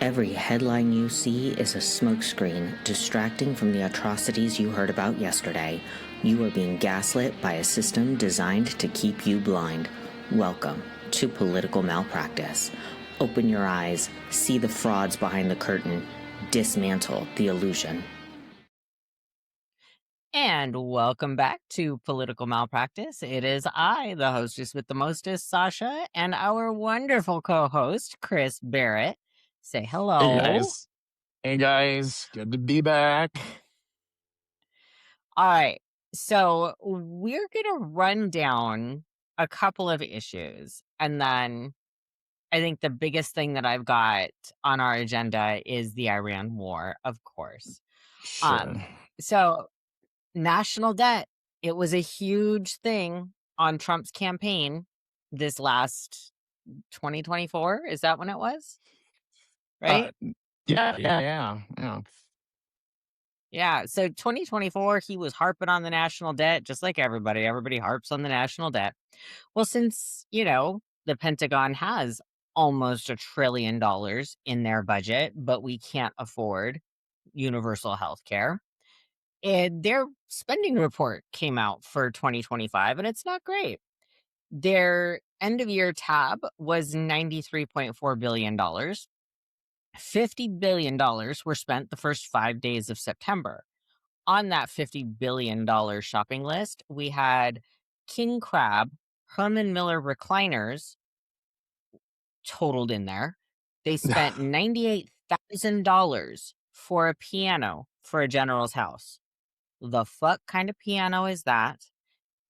Every headline you see is a smokescreen distracting from the atrocities you heard about yesterday. You are being gaslit by a system designed to keep you blind. Welcome to Political Malpractice. Open your eyes, see the frauds behind the curtain, dismantle the illusion. And welcome back to Political Malpractice. It is I, the hostess with the mostest, Sasha, and our wonderful co-host, Chris Barrett. Say hello. Hey guys. Hey guys. Good to be back. All right. So we're going to run down a couple of issues. And then I think the biggest thing that I've got on our agenda is the Iran war, of course. Sure. So national debt. It was a huge thing on Trump's campaign this last 2024. Is that when it was? Right? Yeah. Yeah. So 2024, he was harping on the national debt, just like everybody. Everybody harps on the national debt. Well, since, the Pentagon has almost $1 trillion in their budget, but we can't afford universal health care. And their spending report came out for 2025, and it's not great. Their end of year tab was $93.4 billion. $50 billion were spent the first 5 days of September. On that $50 billion shopping list, we had king crab, Herman Miller recliners totaled in there. They spent $98,000 for a piano for a general's house. The fuck kind of piano is that?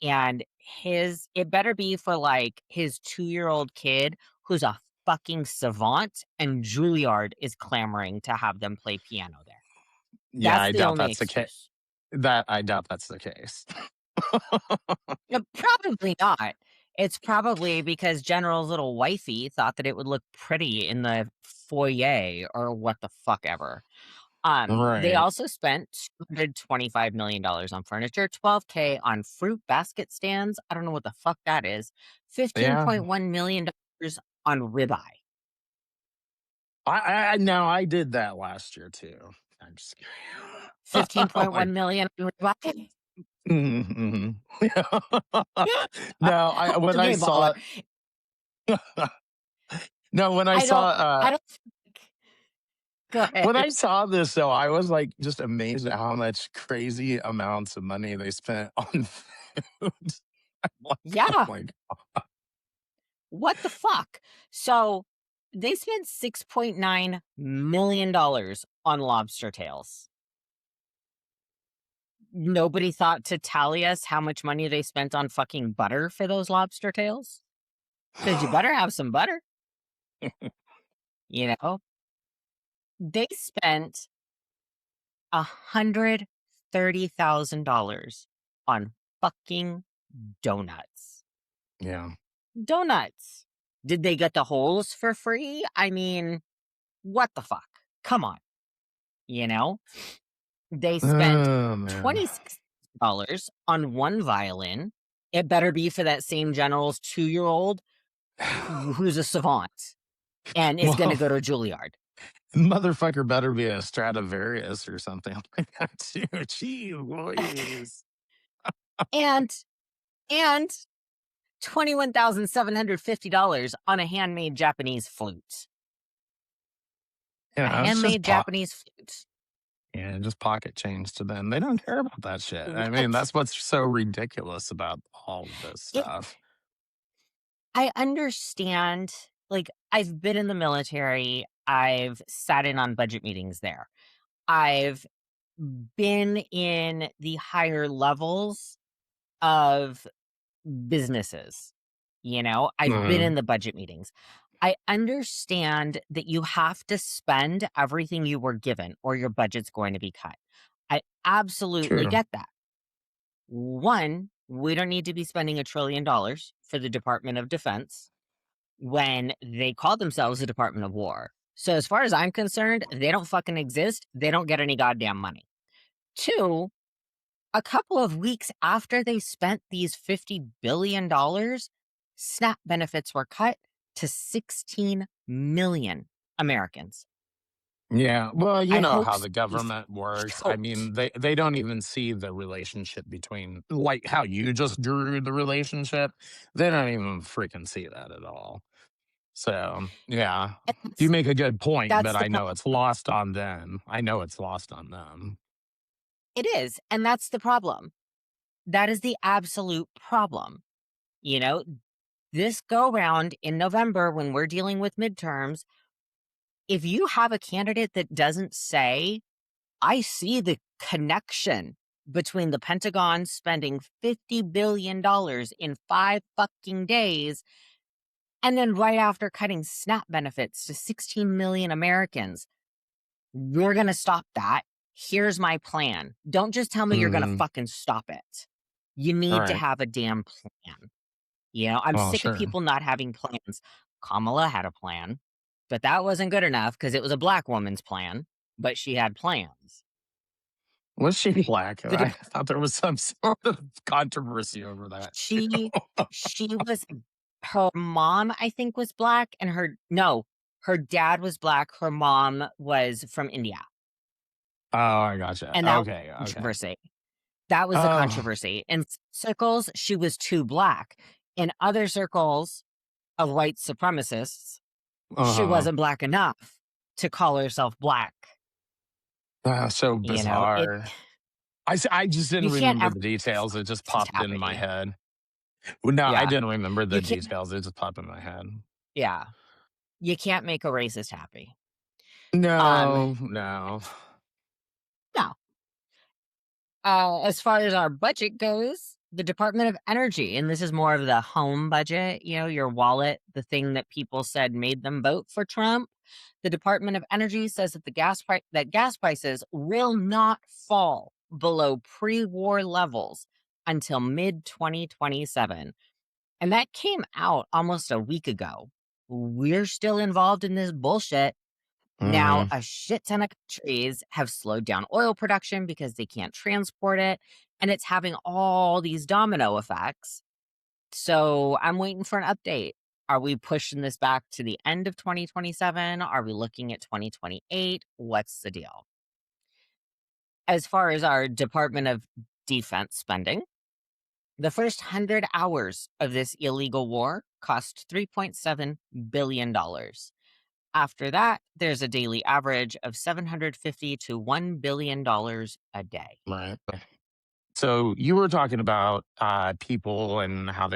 And it better be for like his 2-year-old kid who's a fucking savant, and Juilliard is clamoring to have them play piano there. Yeah, That's I the doubt only that's the case. excuse. I doubt that's the case. No, probably not. It's probably because General's little wifey thought that it would look pretty in the foyer or what the fuck ever. They Right. also spent $225 million on furniture, $12K on fruit basket stands. I don't know what the fuck that is. $15.1 million on ribeye. I did that last year too. I'm just kidding. $15.1 million on ribeye. Mhm. No, when I Okay, saw baller. no, when I I saw don't think. Go ahead. when I saw this though, I was like just amazed at how much crazy amounts of money they spent on food. I'm like, Yeah. oh my God. What the fuck? So they spent $6.9 million on lobster tails. Nobody thought to tally us how much money they spent on fucking butter for those lobster tails? Because you better have some butter. They spent $130,000 on fucking donuts. Yeah. Donuts. Did they get the holes for free? I mean, what the fuck? Come on. They spent Oh, man. $26 on one violin. It better be for that same general's 2-year-old who's a savant and is going to go to Juilliard. Motherfucker better be a Stradivarius or something like that too. Gee Louise. and $21,750 on a handmade Japanese flute. Yeah, A it's handmade Japanese flute. Yeah, just pocket change to them. They don't care about that shit. I mean, What? that's what's so ridiculous about all of this stuff. I understand. Like, I've been in the military. I've sat in on budget meetings there. I've been in the higher levels of businesses. I've been in the budget meetings. I understand that you have to spend everything you were given or your budget's going to be cut. I absolutely True. get that. One, we don't need to be spending $1 trillion for the Department of Defense when they call themselves the Department of War. So as far as I'm concerned, they don't fucking exist. They don't get any goddamn money. Two, a couple of weeks after they spent these $50 billion, SNAP benefits were cut to 16 million Americans. Yeah, well, you I know hope how the somebody government works. I felt mean, they don't even see the relationship between like how you just drew the relationship. They don't even freaking see that at all. So, yeah, and you make a good point, that's but the I know it's problem. lost on them. I know it's lost on them. It is, and that's the problem. That is the absolute problem. You know, this go round in November when we're dealing with midterms, if you have a candidate that doesn't say, I see the connection between the Pentagon spending $50 billion in 5 fucking days and then right after cutting SNAP benefits to 16 million Americans, we're going to stop that. Here's my plan. Don't just tell me you're going to Mhm. fucking stop it. You need to Right. have a damn plan. I'm Oh, sick of sure. people not having plans. Kamala had a plan, but that wasn't good enough because it was a black woman's plan, but she had plans. Was she black? The I dep thought there was some sort of controversy over that too. she she was her mom, I think, was black, and her dad was black, her mom was from India, Oh, I gotcha. and that was Okay, the okay. controversy. That was the Oh, controversy. In circles, she was too black. In other circles of white supremacists, she uh-huh. wasn't black enough to call herself black. So It bizarre. I just you didn't can't remember ever the make details, it just racist popped in my happy. head. Well, no, I Yeah. didn't remember the You can't details, it just popped in my head. yeah. You can't make a racist happy. Um, No, no. no. As far as our budget goes, the Department of Energy, and this is more of the home budget, your wallet, the thing that people said made them vote for Trump. The Department of Energy says that gas prices will not fall below pre-war levels until mid 2027. And that came out almost a week ago. We're still involved in this bullshit. Now, Mhm. a shit ton of countries have slowed down oil production because they can't transport it, and it's having all these domino effects. So I'm waiting for an update. Are we pushing this back to the end of 2027? Are we looking at 2028? What's the deal? As far as our Department of Defense spending, the first 100 hours of this illegal war cost $3.7 billion. After that, there's a daily average of 750 to $1 billion a day. Right. So you were talking about people and how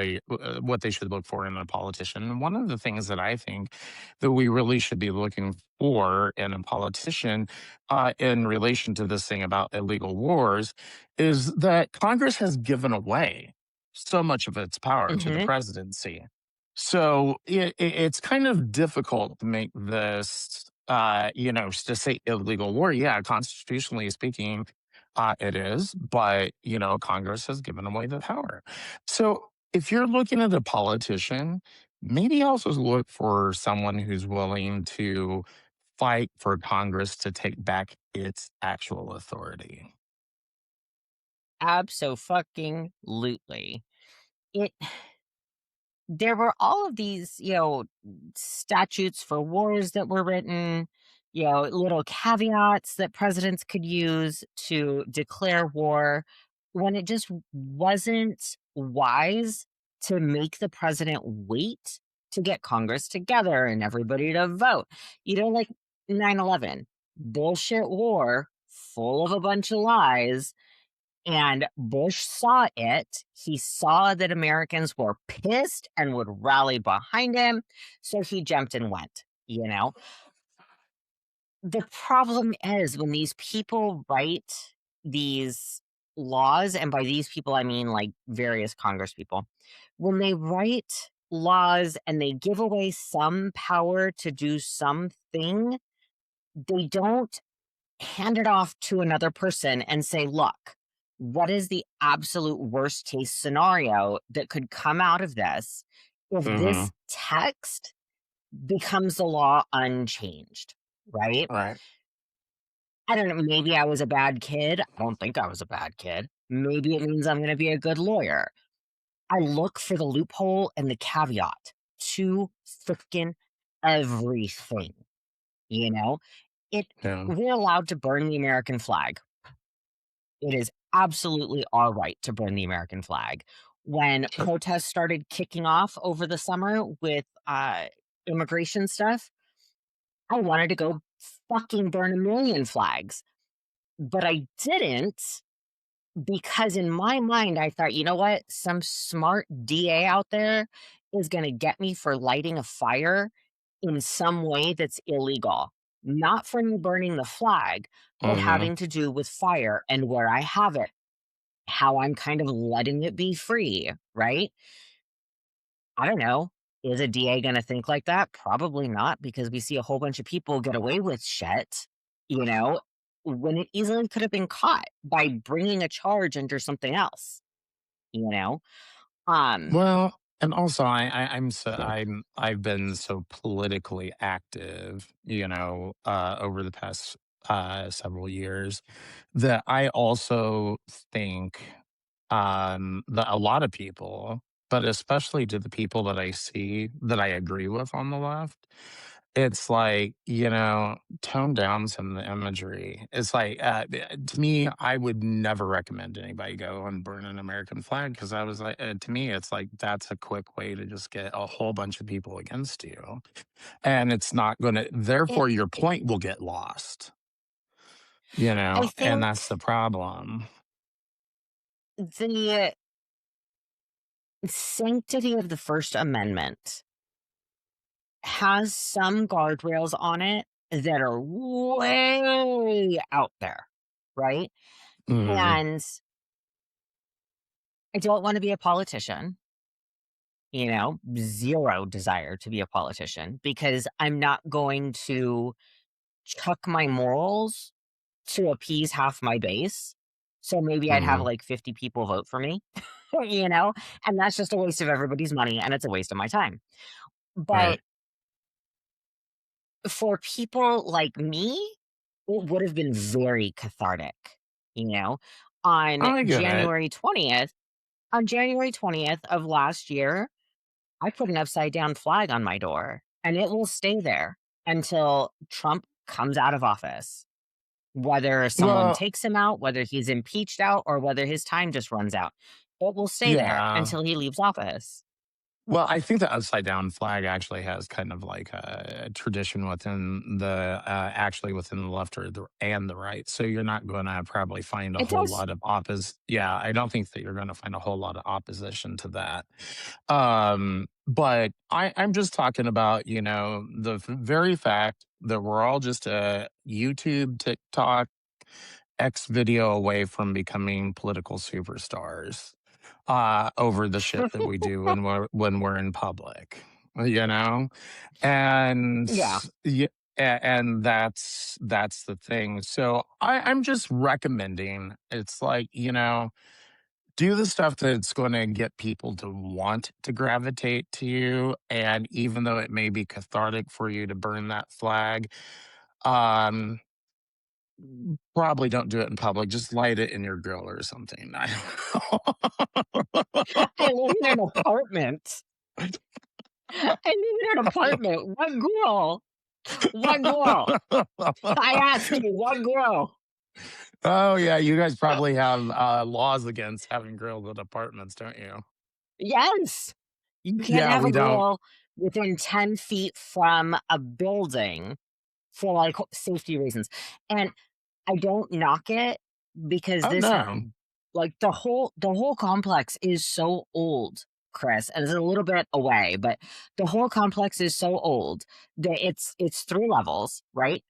what they should look for in a politician. And one of the things that I think that we really should be looking for in a politician, in relation to this thing about illegal wars, is that Congress has given away so much of its power to the Mhm. presidency. So it's kind of difficult to make this, to say illegal war. Yeah, constitutionally speaking, it is, but Congress has given away the power. So if you're looking at a politician, maybe also look for someone who's willing to fight for Congress to take back its actual authority. Abso-fucking-lutely. It There were all of these, statutes for wars that were written, little caveats that presidents could use to declare war when it just wasn't wise to make the president wait to get Congress together and everybody to vote. Like 9/11, bullshit war full of a bunch of lies, and Bush saw it. He saw that Americans were pissed and would rally behind him. So he jumped and went, The problem is when these people write these laws, and by these people, I mean like various Congress people, when they write laws and they give away some power to do something, they don't hand it off to another person and say, look, what is the absolute worst case scenario that could come out of this if Hmm. this text becomes the law unchanged, right? Right. I don't know. Maybe I was a bad kid. I don't think I was a bad kid. Maybe it means I'm going to be a good lawyer. I look for the loophole and the caveat to freaking everything, you know? It Yeah. we're allowed to burn the American flag. It is absolutely our right to burn the American flag. When protests started kicking off over the summer with immigration stuff, I wanted to go fucking burn a million flags, but I didn't because in my mind, I thought, you know what? Some smart DA out there is going to get me for lighting a fire in some way that's illegal. Not for me burning the flag, but Mhm. having to do with fire and where I have it, how I'm kind of letting it be free, right? I don't know. Is a DA going to think like that? Probably not, because we see a whole bunch of people get away with shit, you know, when it easily could have been caught by bringing a charge under something else, you know? Um, Well, and also I've been so politically active, over the past several years that I also think that a lot of people, but especially to the people that I see that I agree with on the left, it's like, tone down some of the imagery. It's like, to me, I would never recommend anybody go and burn an American flag because I was like, to me, it's like that's a quick way to just get a whole bunch of people against you. And it's not going to, it, therefore, your point will get lost, I and think that's the problem. the sanctity of the First Amendment has some guardrails on it that are way out there, right? Mhm. And I don't want to be a politician, zero desire to be a politician because I'm not going to chuck my morals to appease half my base. So maybe I'd have Mhm. like 50 people vote for me, you know, and that's just a waste of everybody's money and it's a waste of my time. Right. But for people like me, it would have been very cathartic, you know. On I get it. January 20th, on January 20th of last year, I put an upside down flag on my door and it will stay there until Trump comes out of office. Whether someone Well, takes him out, whether he's impeached out, or whether his time just runs out. It will stay there yeah. until he leaves office. Well, I think the upside down flag actually has kind of like a tradition within actually within the left or and the right. So you're not going to probably find a It whole does. lot of Yeah, I don't think that you're going to find a whole lot of opposition to that. But I'm just talking about, the very fact that we're all just a YouTube, TikTok, X video away from becoming political superstars over the shit that we do when we're in public, you know, and Yeah. yeah, and that's the thing. So I'm just recommending. It's like do the stuff that's going to get people to want to gravitate to you, and even though it may be cathartic for you to burn that flag, um probably don't do it in public, just light it in your grill or something. I I live in an apartment. I live in an apartment. What girl? What girl? I ask you, what girl? Oh, yeah, you guys probably have, laws against having grills at apartments, don't you? Yes. You can't Yeah, have a we don't. grill within 10 feet from a building for like safety reasons. And I don't knock it because Oh, this no. like the whole complex is so old, Chris, and it's a little bit away, but the whole complex is so old that it's three levels, right?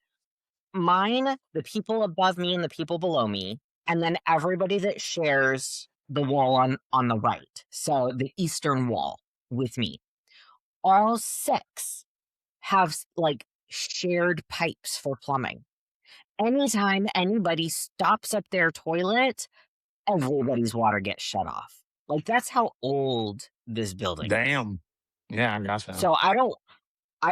Mine, the people above me and the people below me, and then everybody that shares the wall on the right. So the eastern wall with me. All six have like shared pipes for plumbing. Anytime anybody stops up their toilet, everybody's water gets shut off. Like, that's how old this building is. Damn. Yeah, I gotcha. So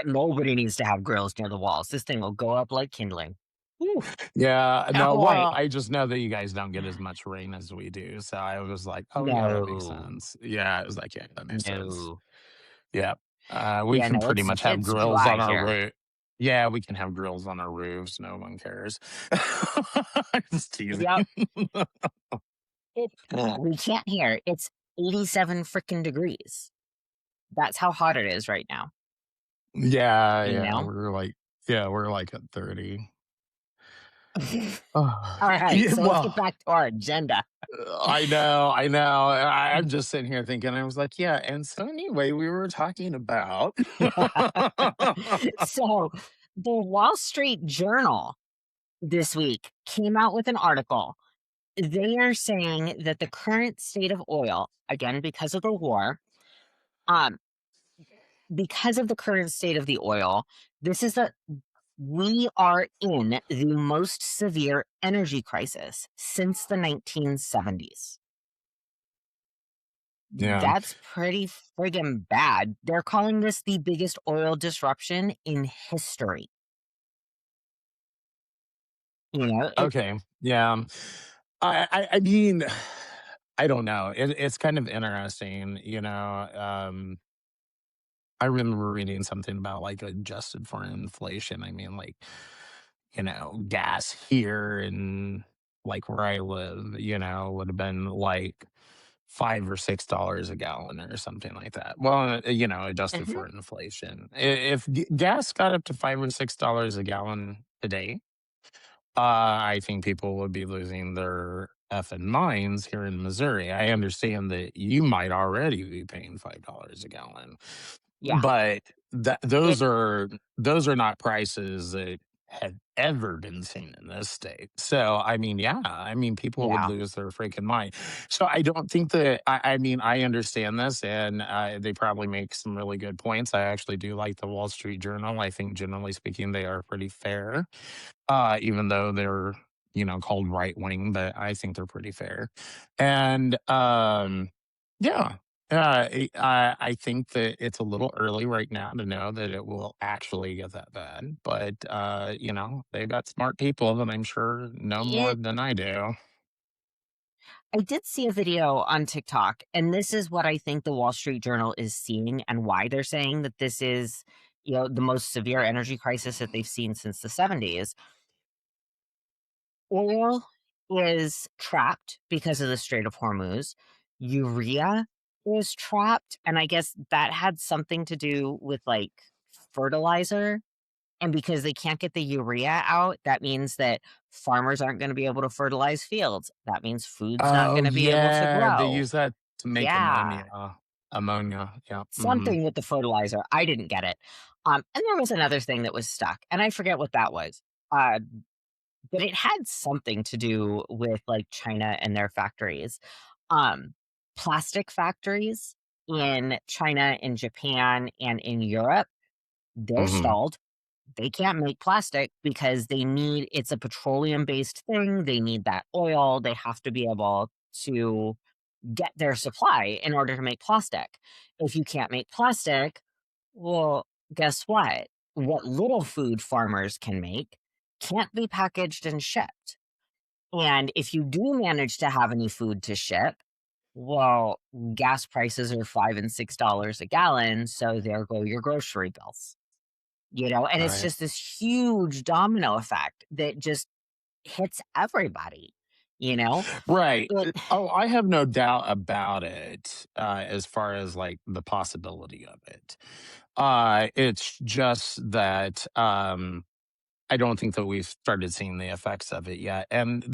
nobody needs to have grills near the walls. This thing will go up like kindling. Whew, Yeah, can't no, well, wait. I just know that you guys don't get as much rain as we do, so I was like, "Oh, yeah, that makes No, sense." Yeah, it was like, "Yeah, that makes sense." no. Yeah. We Yeah, can no, pretty it's much have it's grills dry on our here. roof. Yeah, we can have grills on our roofs. No one cares. Just teasing. Yep. We can't hear. It's 87 freaking degrees. That's how hot it is right now, Yeah, you yeah, know? we're like at 30. All right, Yeah, so let's get well, back to our agenda. I know. I'm just sitting here thinking, I was like, yeah, and so anyway, we were talking about So, the Wall Street Journal this week came out with an article. They are saying that the current state of oil, again, because of the war, um, because of the current state of the oil, this is a we are in the most severe energy crisis since the 1970s. Yeah. That's pretty friggin' bad. They're calling this the biggest oil disruption in history. You know, Okay. Yeah. I mean, I don't know. It's kind of interesting, I remember reading something about like adjusted for inflation. I mean, like, gas here and like where I live, would have been like $5 or $6 a gallon or something like that. Well, adjusted mhm, for inflation. If gas got up to $5 or $6 a gallon today, I think people would be losing their effing minds here in Missouri. I understand that you might already be paying $5 a gallon, yeah, but that it those are not prices that have ever been seen in this state. So, I mean, yeah, I mean, people would yeah, lose their freaking mind. So, I don't think that I mean, I understand this, and, they probably make some really good points. I actually do like the Wall Street Journal. I think generally speaking, they are pretty fair, even though they're, called right wing, but I think they're pretty fair. And, yeah, I think that it's a little early right now to know that it will actually get that bad. But, they've got smart people that I'm sure know more it than I do. I did see a video on TikTok, and this is what I think the Wall Street Journal is seeing and why they're saying that this is, the most severe energy crisis that they've seen since the 70s. Oil is trapped because of the Strait of Hormuz. Urea is trapped, and I guess that had something to do with, like, fertilizer, and because they can't get the urea out, that means that farmers aren't gonna be able to fertilize fields. That means food's not Oh, gonna be able to yeah, they grow. use that to make Yeah, ammonia. Ammonia, yeah, mhm. something with the fertilizer. I didn't get it. And there was another thing that was stuck, and I forget what that was. Uh, but it had something to do with, like, China and their factories. Um, Plastic factories in China, in Japan, and in Europe, they're Mhm. stalled. They can't make plastic because it's a petroleum-based thing, they need that oil, they have to be able to get their supply in order to make plastic. If you can't make plastic, well, guess what? What little food farmers can make can't be packaged and shipped. And if you do manage to have any food to ship, well, gas prices are 5 and $6 a gallon, so there go your grocery bills. And it's Right. just this huge domino effect that just hits everybody, you know? Right. It Oh, I have no doubt about it, as far as, like, the possibility of it. It's just that, I don't think that we've started seeing the effects of it yet, and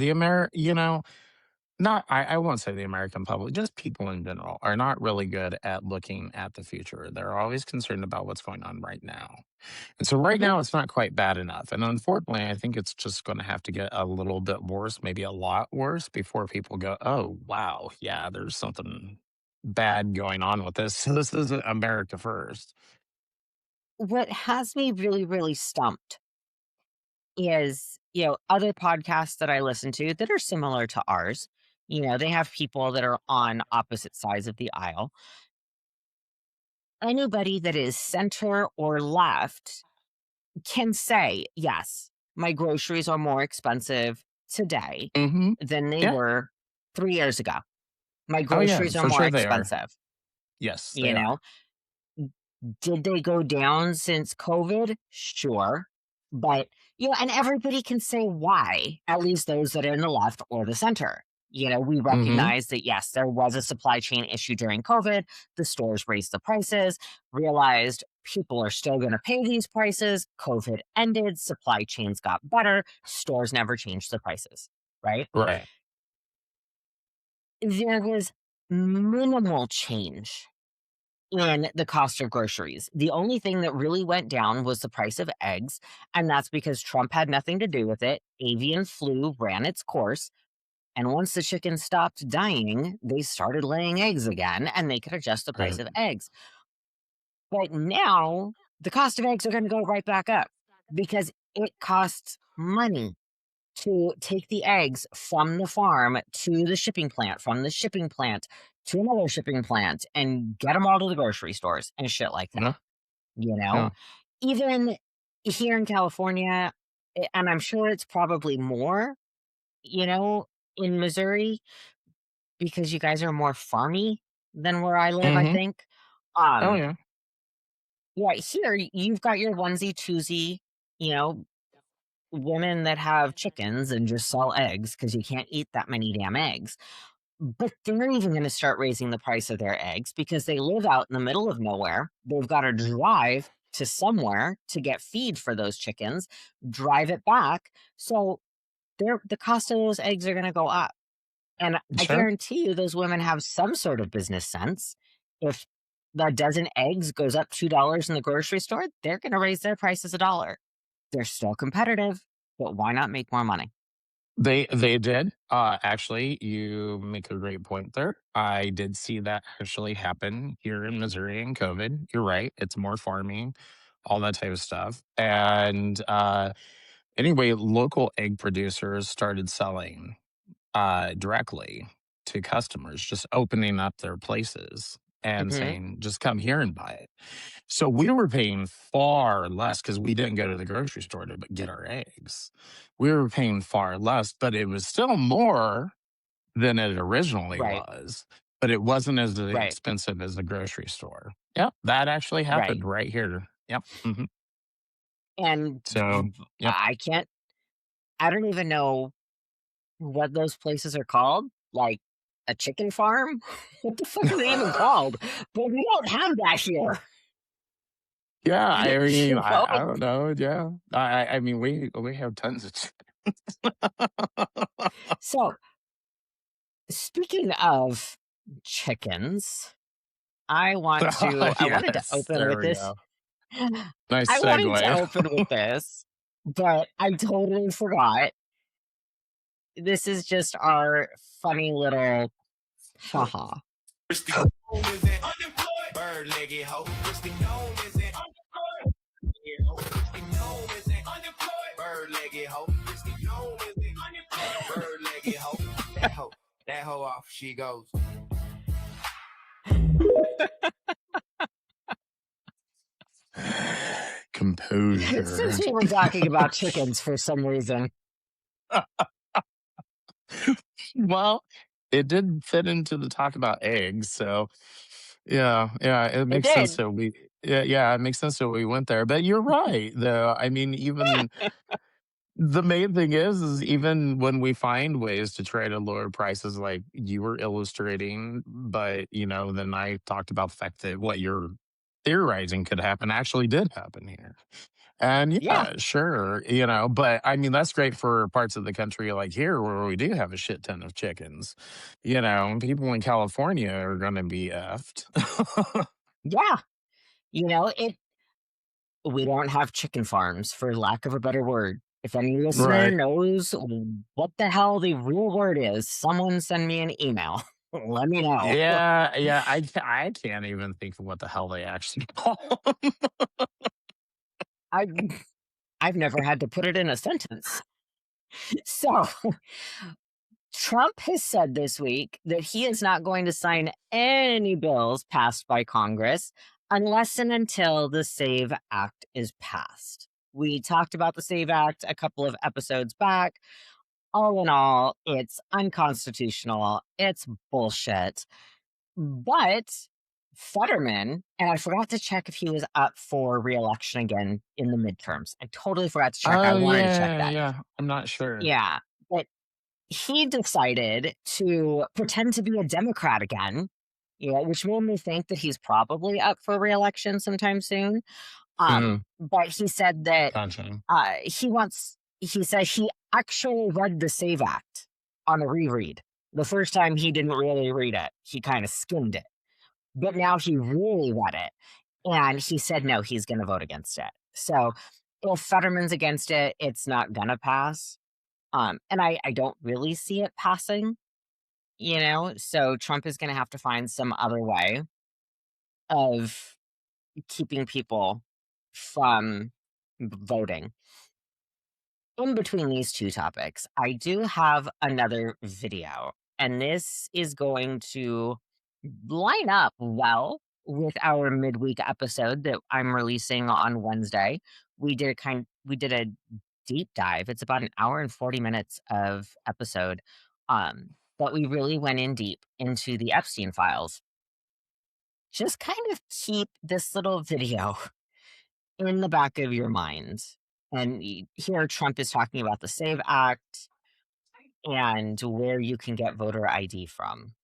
not I won't say the American public, just people in general are not really good at looking at the future. They're always concerned about what's going on right now. And so right mhm. now it's not quite bad enough. And unfortunately, I think it's just going to have to get a little bit worse, maybe a lot worse before people go, "Oh, wow, yeah, there's something bad going on with this." So this isn't America first. What has me really, really stumped is, other podcasts that I listen to that are similar to ours. They have people that are on opposite sides of the aisle. Anybody that is center or left can say, yes, my groceries are more expensive today Mhm. than they Yeah. were 3 years ago. My Oh yeah, groceries are for more sure they are. expensive. Yes, You they know, are. did they go down since COVID? Sure. But, and everybody can say why, at least those that are in the left or the center. We Hmm. recognize that, yes, there was a supply chain issue during COVID. The stores raised the prices, realized people are still going to pay these prices. COVID ended, supply chains got better, stores never changed the prices, right? Right. There was minimal change in the cost of groceries. The only thing that really went down was the price of eggs, and that's because Trump had nothing to do with it. Avian flu ran its course, and once the chickens stopped dying, they started laying eggs again, and they could adjust the price Right. of eggs. But now the cost of eggs are going to go right back up because it costs money to take the eggs from the farm to the shipping plant, from the shipping plant to another shipping plant, and get them all to the grocery stores and shit like that. Yeah. You know, Yeah. even here in California, and I'm sure it's probably more, you know, in Missouri, because you guys are more farmy than where I live, I Hmm. think. Oh Um, yeah. right here, you've got your onesie twosie, you know, women that have chickens and just sell eggs because you can't eat that many damn eggs. But they're even going to start raising the price of their eggs because they live out in the middle of nowhere. They've got to drive to somewhere to get feed for those chickens, drive it back. So the cost of those eggs are going to go up. And I Sure. guarantee you those women have some sort of business sense. If the dozen eggs goes up $2 in the grocery store, they're going to raise their prices $1. They're still competitive, but why not make more money? They did. Actually, you make a great point there. I did see that actually happen here in Missouri in COVID. You're right. It's more farming, all that type of stuff. And anyway, local egg producers started selling directly to customers, just opening up their places and Hmm. saying, just come here and buy it. So we were paying far less because we didn't go to the grocery store to get our eggs. We were paying far less, but it was still more than it originally Right, was. But it wasn't as right, expensive as the grocery store. Yep, that actually right. happened right here. Yep. Hmm. And So, yep. I can't, I don't even know what those places are called. Like a chicken farm? What the fuck are they even called? But we don't have that here. Yeah, I mean, You know? I don't know. Yeah, I mean, we have tons of. So, speaking of chickens, I wanted to Yes, open there with we this. go. Nice I wanted to segue. open with this, but I totally forgot. This is just our funny little haha. Christy Cole is an unemployed bird-legged hoe. Christy Cole is an unemployed hoe. Christy Cole is an unemployed bird-legged hoe. Christy Cole is an unemployed bird-legged hoe. That hoe off she goes. Composure. Since we were talking about chickens for some reason, Well, it did fit into the talk about eggs, so yeah, yeah, it it makes sense did. that we yeah, it makes sense that we went there. But you're right, though. I mean, even the main thing is even when we find ways to try to lower prices like you were illustrating, but, then I talked about the fact that what you're theorizing could happen actually did happen here. And Yeah, yeah, sure, but I mean, that's great for parts of the country like here where we do have a shit ton of chickens. People in California are going to be effed. yeah. It. We don't have chicken farms, for lack of a better word. If any listener Right. knows what the hell the real word is, someone send me an email. Let me know. Yeah, yeah. I can't even think of what the hell they actually call 'em. I I've never had to put it in a sentence. So Trump has said this week that he is not going to sign any bills passed by Congress unless and until the SAVE Act is passed. We talked about the SAVE Act a couple of episodes back. All in all, it's unconstitutional. It's bullshit. But Fetterman, and I forgot to check if he was up for re-election again in the midterms. I totally forgot to check. I Oh wanted to check yeah, that. yeah. I'm not sure. Yeah, but he decided to pretend to be a Democrat again, which made me think that he's probably up for re-election sometime soon. Mm, But he said that gotcha. he said he actually read the SAVE Act on a reread. The first time he didn't really read it, he kind of skimmed it. But now he really read it. And he said, no, he's going to vote against it. So if Fetterman's against it, it's not going to pass. And I don't really see it passing, so Trump is going to have to find some other way of keeping people from voting. In between these two topics, I do have another video, and this is going to line up well with our midweek episode that I'm releasing on Wednesday. We did a deep dive. It's about an hour and 40 minutes of episode. But we really went in deep into the Epstein files. Just kind of keep this little video in the back of your mind. And here Trump is talking about the SAVE Act and where you can get voter ID from.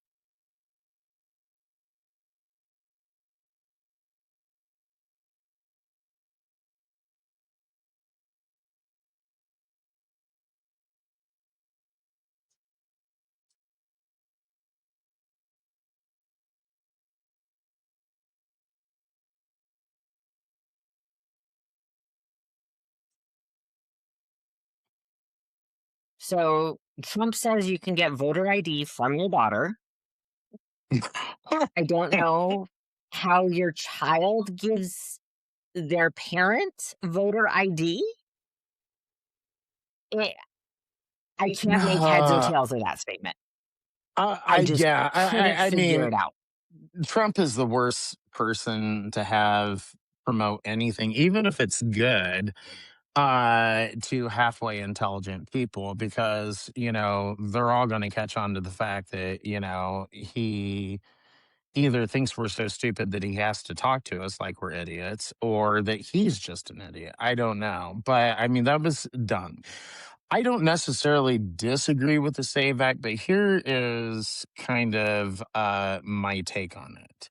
So Trump says you can get voter ID from your daughter. I don't know how your child gives their parent voter ID. It, I can't make heads or Uh, tails of that statement. I I just yeah. couldn't I figure mean, it out. Trump is the worst person to have promote anything, even if it's good, to halfway intelligent people, because they're all going to catch on to the fact that he either thinks we're so stupid that he has to talk to us like we're idiots, or that he's just an idiot. I don't know. But I mean, that was dumb. I don't necessarily disagree with the SAVE Act, but here is kind of my take on it.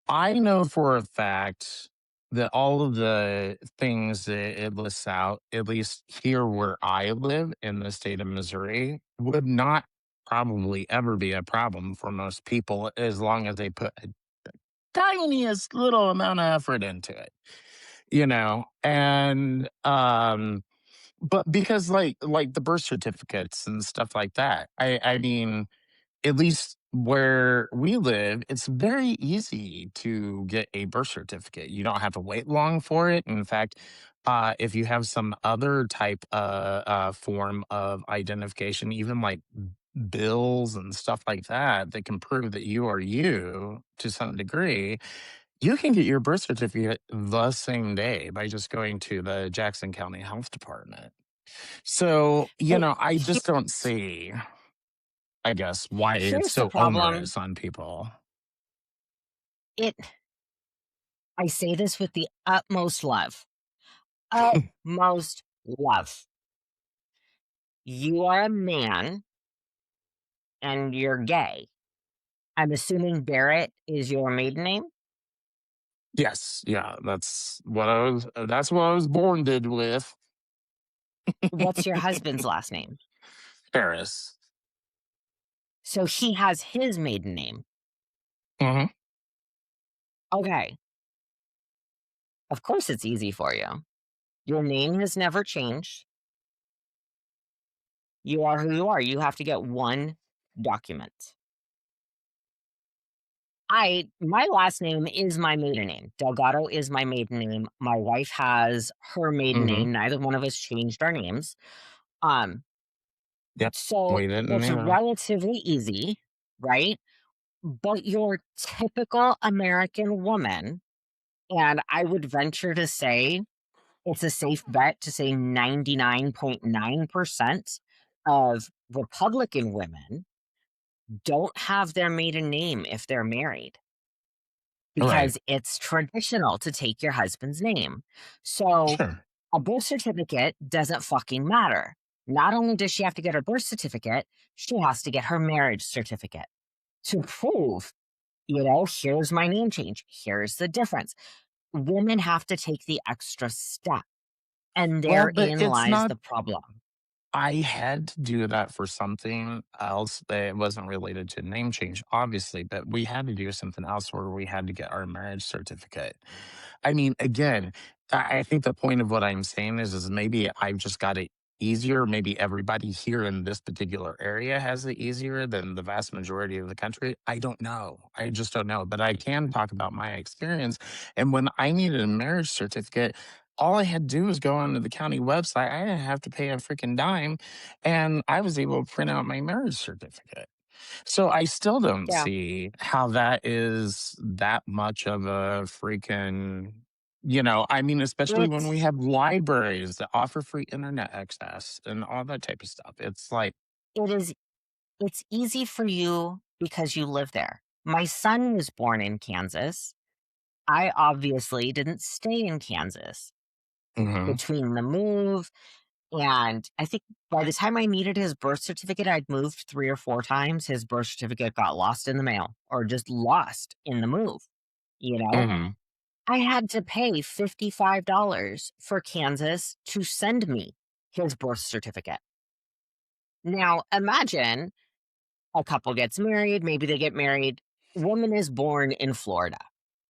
I know for a fact that all of the things that it lists out, at least here where I live in the state of Missouri, would not probably ever be a problem for most people as long as they put a tiniest little amount of effort into it, and but because like the birth certificates and stuff like that, I mean, at least where we live, it's very easy to get a birth certificate. You don't have to wait long for it. In fact, if you have some other type of form of identification, even like bills and stuff like that, that can prove that you are you to some degree, you can get your birth certificate the same day by just going to the Jackson County Health Department. So, But I just don't see, I guess, why it's here's the so problem. onerous on people. It I say this with the utmost love. Utmost love. You are a man and you're gay. I'm assuming Barrett is your maiden name. Yes, yeah, that's what I was bonded with. What's your husband's last name? Paris. So he has his maiden name. Mhm. Okay. Of course it's easy for you. Your name has never changed. You are who you are. You have to get one document. My last name is my maiden name. Delgado is my maiden name. My wife has her maiden Mhm. name. Neither one of us changed our names. Um, Yep. so We didn't, it's relatively easy, right? But your typical American woman, and I would venture to say it's a safe bet to say 99.9% of Republican women don't have their maiden name if they're married. Right. because it's traditional to take your husband's name. So Sure. a birth certificate doesn't fucking matter. Not only does she have to get her birth certificate, she has to get her marriage certificate to prove, here's my name change. Here's the difference. Women have to take the extra step, and Well, but therein it's lies not. the problem. I had to do that for something else that wasn't related to name change, obviously, but we had to do something else where we had to get our marriage certificate. I mean, again, I think the point of what I'm saying is maybe I've just got it easier. Maybe everybody here in this particular area has it easier than the vast majority of the country. I don't know. I just don't know. But I can talk about my experience. And when I needed a marriage certificate, all I had to do was go onto the county website. I didn't have to pay a freaking dime. And I was able to print out my marriage certificate. So I still don't Yeah. see how that is that much of a freaking, I mean, especially when we It's have libraries that offer free internet access and all that type of stuff. It's like, it is it's easy for you because you live there. My son was born in Kansas. I obviously didn't stay in Kansas. hmm Between the move and I think by the time I needed his birth certificate, I'd moved 3 or 4 times. His birth certificate got lost in the mail or just lost in the move, you know? hmm I had to pay $55 for Kansas to send me his birth certificate. Now, imagine a couple gets married, maybe they get married. Woman is born in Florida,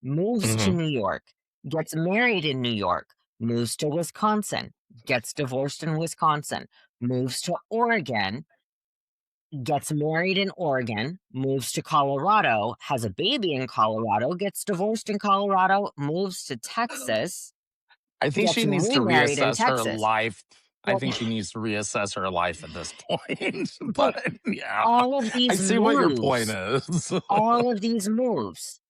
moves to hmm New York, gets married in New York, moves to Wisconsin, gets divorced in Wisconsin, moves to Oregon, gets married in Oregon, moves to Colorado, has a baby in Colorado, gets divorced in Colorado, moves to Texas, I think gets she needs to remarried in reassess her Texas. life. I Well, think she needs to reassess her life at this point. but But yeah, all of I these see what your point moves, is. all of these moves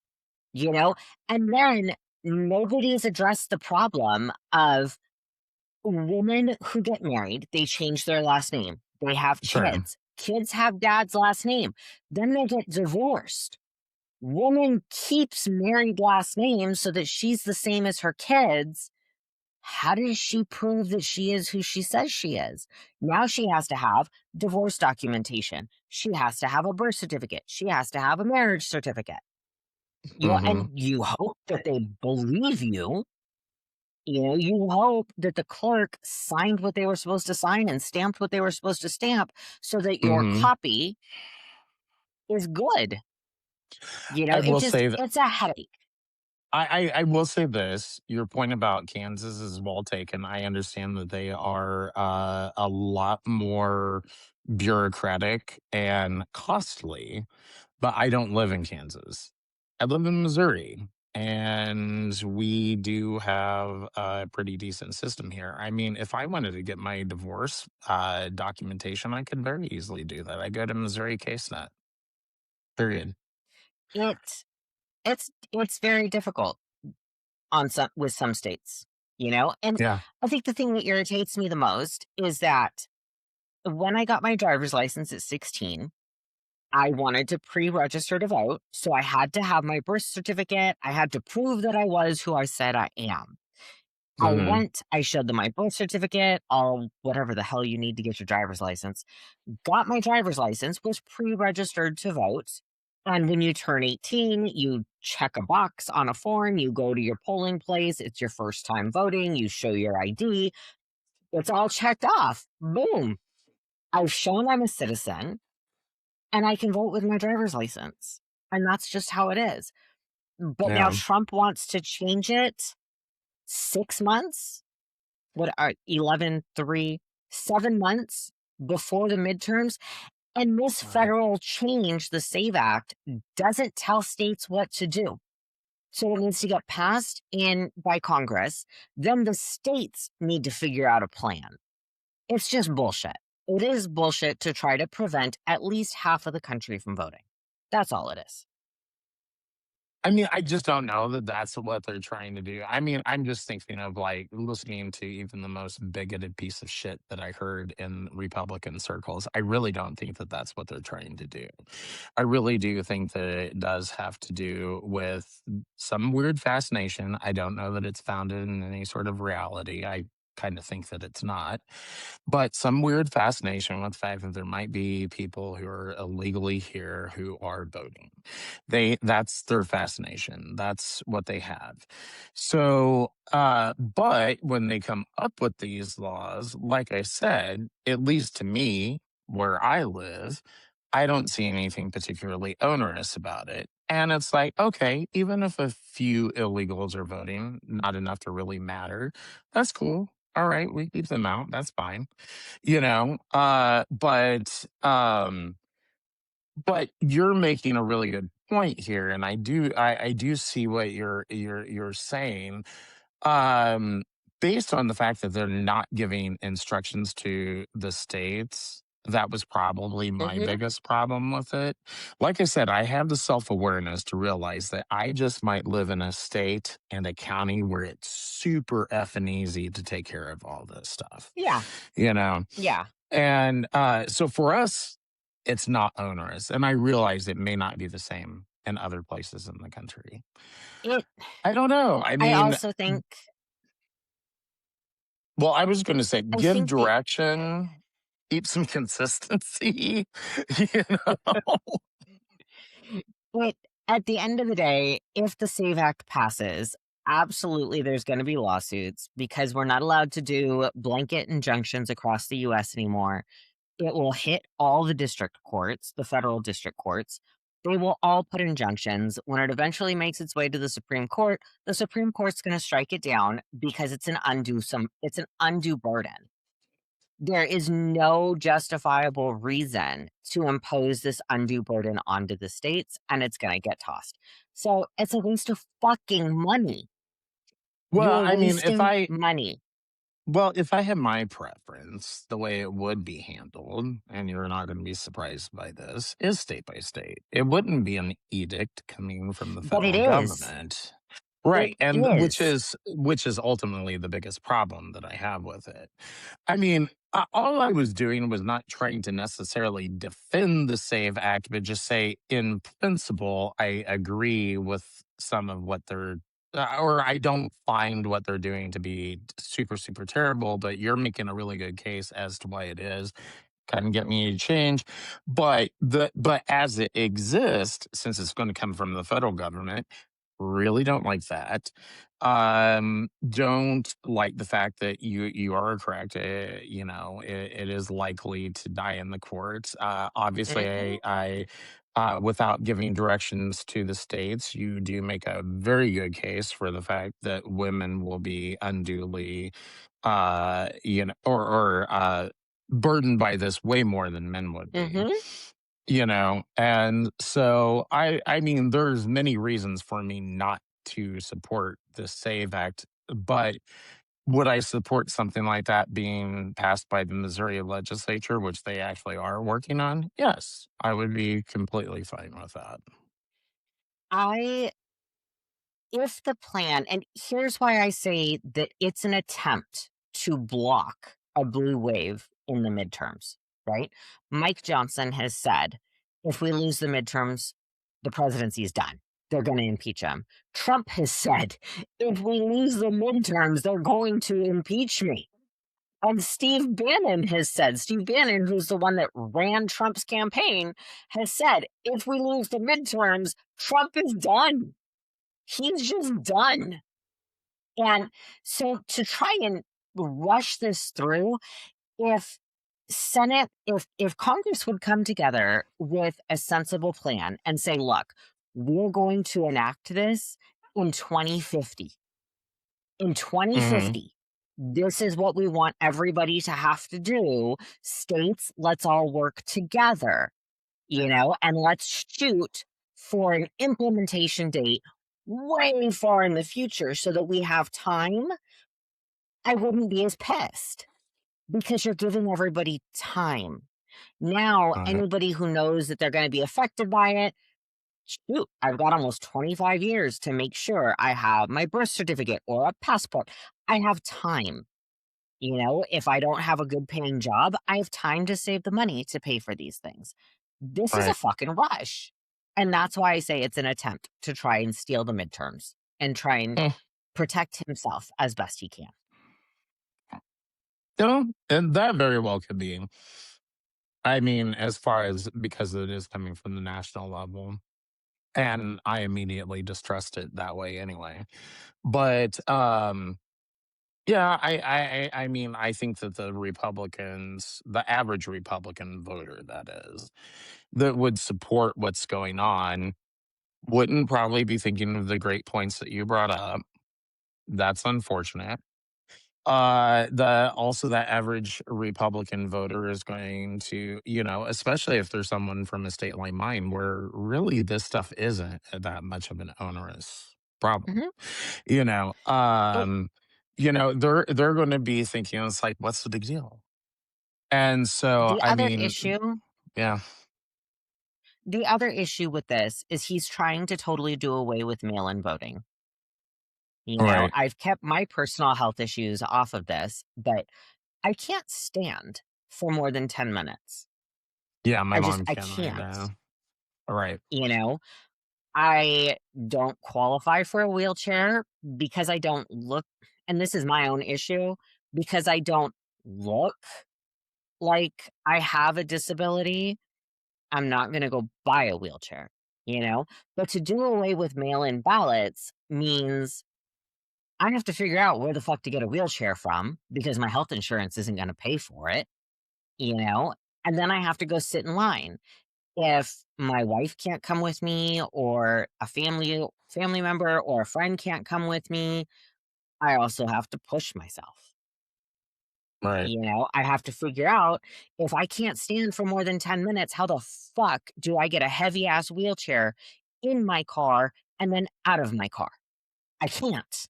you know? And then nobody's addressed the problem of women who get married, they change their last name, they have Sure. kids. Kids have dad's last name. Then they get divorced. Woman keeps married last name so that she's the same as her kids. How does she prove that she is who she says she is? Now she has to have divorce documentation. She has to have a birth certificate. She has to have a marriage certificate. hmm And you hope that they believe you. You hope that the clerk signed what they were supposed to sign and stamped what they were supposed to stamp so that your hmm copy is good. I will It say it's a headache. I will say this. Your point about Kansas is well taken. I understand that they are a lot more bureaucratic and costly, but I don't live in Kansas. I live in Missouri, and we do have a pretty decent system here. I mean, if I wanted to get my divorce documentation, I could very easily do that. I go to Missouri CaseNet, period. It it's very difficult on some with some states. And Yeah. I think the thing that irritates me the most is that when I got my driver's license at 16, I wanted to pre-register to vote, so I had to have my birth certificate. I had to prove that I was who I said I am. hmm I showed them my birth certificate, all whatever the hell you need to get your driver's license. Got my driver's license, was pre-registered to vote. And when you turn 18, you check a box on a form, you go to your polling place, it's your first time voting, you show your ID, it's all checked off. Boom. I've shown I'm a citizen and I can vote with my driver's license. And that's just how it is. But now Yeah. Trump wants to change it 6 months. What are 11, 3, 7 months before the midterms? And this Right. federal change, the SAVE Act, doesn't tell states what to do. So it needs to get passed in by Congress. Then the states need to figure out a plan. It's just bullshit. It is bullshit to try to prevent at least half of the country from voting. That's all it is. I mean, I just don't know that that's what they're trying to do. I mean, I'm just thinking of like listening to even the most bigoted piece of shit that I heard in Republican circles. I really don't think that that's what they're trying to do. I really do think that it does have to do with some weird fascination. I don't know that it's founded in any sort of reality. I kind of think that it's not, but some weird fascination with the fact that there might be people who are illegally here who are voting. That's their fascination. That's what they have. So but when they come up with these laws, like I said, at least to me, where I live, I don't see anything particularly onerous about it. And it's like, okay, even if a few illegals are voting, not enough to really matter, that's cool. All right, we keep them out. That's fine. You know, but you're making a really good point here, and I do see what you're saying. Um, Based on the fact that they're not giving instructions to the states, that was probably my Hmm. biggest problem with it. Like I said, I have the self-awareness to realize that I just might live in a state and a county where it's super effing easy to take care of all this stuff, Yeah. you know? Yeah. And so for us, it's not onerous. And I realize it may not be the same in other places in the country. It, I don't know. I I mean, also think, well, I was going to say, I give think that, direction, keep some consistency, you know? but at the end of the day, if the SAVE Act passes, absolutely there's going to be lawsuits because we're not allowed to do blanket injunctions across the US anymore. It will hit all the district courts, the federal district courts. They will all put injunctions. When it eventually makes its way to the Supreme Court's going to strike it down because it's an undue burden. There is no justifiable reason to impose this undue burden onto the states, and it's going to get tossed. So it's a waste of fucking money. Well, You're I mean, wasting money. if I had my preference, the way it would be handled, and you're not going to be surprised by this, is state by state. It wouldn't be an edict coming from the But it federal is. government. It Right. And is. which is ultimately the biggest problem that I have with it. I mean, all I was doing was not trying to necessarily defend the SAVE Act, but just say, in principle, I agree with some of what they're, or I don't find what they're doing to be super, super terrible, but you're making a really good case as to why it is. Kind of get me to change. But as it exists, since it's going to come from the federal government, really don't like that. Don't like the fact that you are correct. You know, it is likely to die in the courts. Mhm. Obviously, without giving directions to the states, you do make a very good case for the fact that women will be unduly, burdened by this way more than men would be, Mhm. you know. And so I mean, there's many reasons for me not to support the SAVE Act, but would I support something like that being passed by the Missouri legislature, which they actually are working on? Yes, I would be completely fine with that. I if the plan and here's why I say that it's an attempt to block a blue wave in the midterms, right? Mike Johnson has said, if we lose the midterms, the presidency is done. They're going to impeach him. Trump has said, if we lose the midterms, they're going to impeach me. And Steve Bannon, who's the one that ran Trump's campaign, has said, if we lose the midterms, Trump is done. He's just done. And so to try and rush this through, if if Congress would come together with a sensible plan and say, look, we're going to enact this in 2050. In Hmm. 2050, this is what we want everybody to have to do. States, let's all work together, and let's shoot for an implementation date way far in the future so that we have time. I wouldn't be as pissed because you're giving everybody time. Now, Uh, anybody who knows that they're going to be affected by it, shoot, I've got almost 25 years to make sure I have my birth certificate or a passport. I have time. If I don't have a good paying job, I have time to save the money to pay for these things. This is a Right. fucking rush. And that's why I say it's an attempt to try and steal the midterms and try and Hmm. protect himself as best he can. And that very well could be. I mean, as far as because it is coming from the national level, and I immediately distrust it that way anyway. But yeah, I mean, I think that the Republicans, the average Republican voter, that is, that would support what's going on, wouldn't probably be thinking of the great points that you brought up. That's unfortunate. The also that average Republican voter is going to, especially if there's someone from a state like mine where really this stuff isn't that much of an onerous problem. Mhm. You know, It, um, they're going to be thinking it's like, what's the big deal? And so, the I other mean, issue, yeah, the other issue with this is he's trying to totally do away with mail-in voting. right, I've kept my personal health issues off of this, but I can't stand for more than 10 minutes. yeah, my mom I can can't, either. Right, you know? I don't qualify for a wheelchair because I don't look, and this is my own issue, because I don't look like I have a disability. I'm not going to go buy a wheelchair, you know? But to do away with mail in ballots means I have to figure out where the fuck to get a wheelchair from because my health insurance isn't going to pay for it, you know? And then I have to go sit in line. If my wife can't come with me or a family member or a friend can't come with me, I also have to push myself. right. I have to figure out if I can't stand for more than 10 minutes, how the fuck do I get a heavy ass wheelchair in my car and then out of my car? I can't.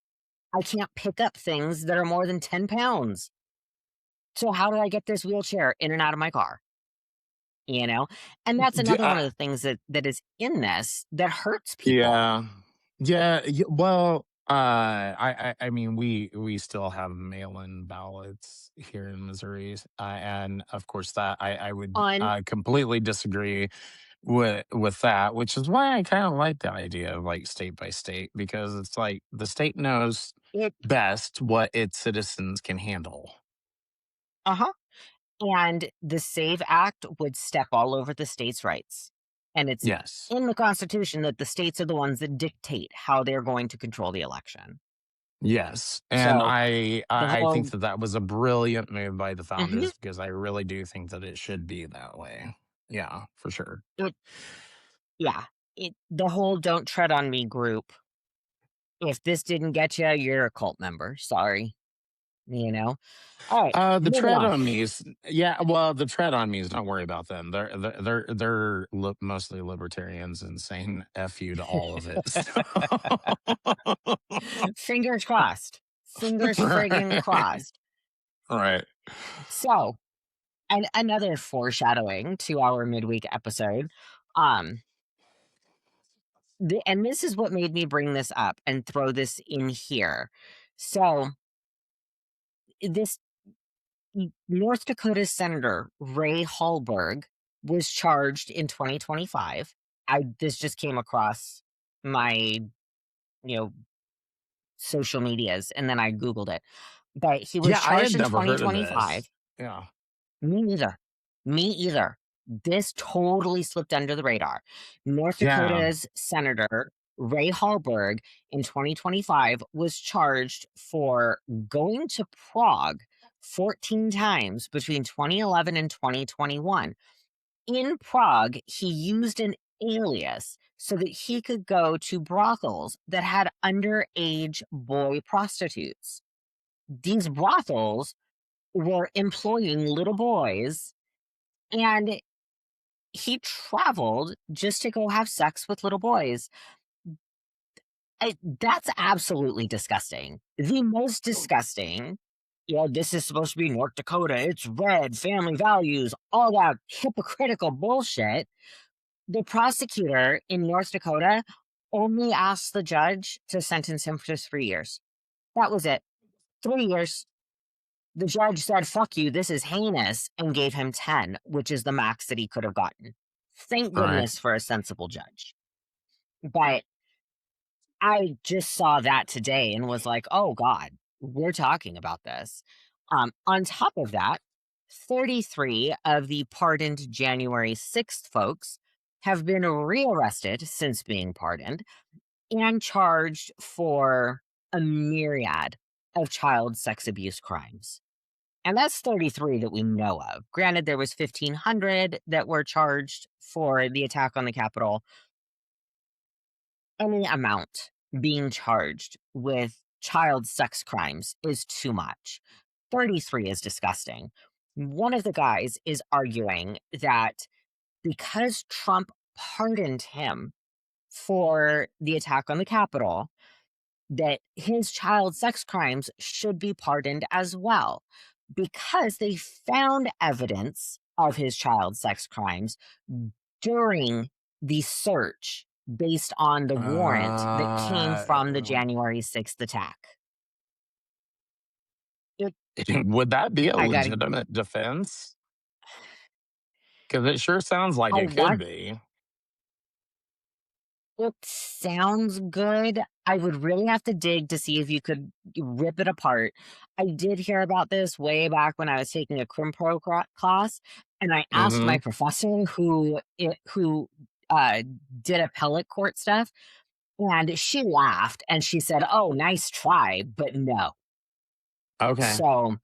I can't pick up things that are more than 10 pounds. So how do I get this wheelchair in and out of my car? You know? And that's D- another one uh, of the things that is in this that hurts people. yeah, yeah. Well, I mean, we still have mail-in ballots here in Missouri, and of course, that I would On completely disagree with that, which is why I kind of like the idea of like state by state because it's like the state knows it best what its citizens can handle. uh-huh. And the SAVE Act would step all over the states' rights. And it's Yes, in the Constitution that the states are the ones that dictate how they're going to control the election. yes, and So the I think whole that that was a brilliant move by the mhm, founders because I really do think that it should be that way. Yeah, for sure. it yeah, the whole "Don't tread on me" group. If this didn't get you, you're a cult member. Sorry, you know. All right, The moving tread on. on me's, yeah. Well, the tread on me's. Don't worry about them. They're mostly libertarians and saying "f you" to all of it. So. Fingers crossed. Fingers friggin' Right. crossed. Right. So, and another foreshadowing to our midweek episode. Um, and this is what made me bring this up and throw this in here. So, this North Dakota Senator Ray Hallberg was charged in 2025. This just came across my, you know, social medias and then I Googled it. But he was Yeah, I charged had in never heard of 2025. this. Yeah. Me neither. Me either. This totally slipped under the radar. North Yeah. Dakota's Senator Ray Hallberg in 2025 was charged for going to Prague 14 times between 2011 and 2021. In Prague, he used an alias so that he could go to brothels that had underage boy prostitutes. These brothels were employing little boys, and he traveled just to go have sex with little boys. That's absolutely disgusting. The most disgusting. This is supposed to be North Dakota. It's red, family values, all that hypocritical bullshit. The prosecutor in North Dakota only asked the judge to sentence him for 3 years. That was it. 3 years. The judge said, "Fuck you, this is heinous," and gave him 10, which is the max that he could have gotten. Thank All right. goodness for a sensible judge. But I just saw that today and was like, "Oh God, we're talking about this." On top of that, 33 of the pardoned January 6th folks have been rearrested since being pardoned and charged for a myriad of child sex abuse crimes. And that's 33 that we know of. Granted, there was 1,500 that were charged for the attack on the Capitol. Any amount being charged with child sex crimes is too much. 33 is disgusting. One of the guys is arguing that because Trump pardoned him for the attack on the Capitol, that his child sex crimes should be pardoned as well because they found evidence of his child sex crimes during the search based on the warrant that came from the January 6th attack. It, Would that be a I gotta, legitimate defense? Because it sure sounds like I it could want, be. it sounds good. I would really have to dig to see if you could rip it apart. I did hear about this way back when I was taking a crim pro class, and I asked Mm-hmm. my professor who did appellate court stuff, and she laughed and she said, "Oh, nice try, but no." Okay. So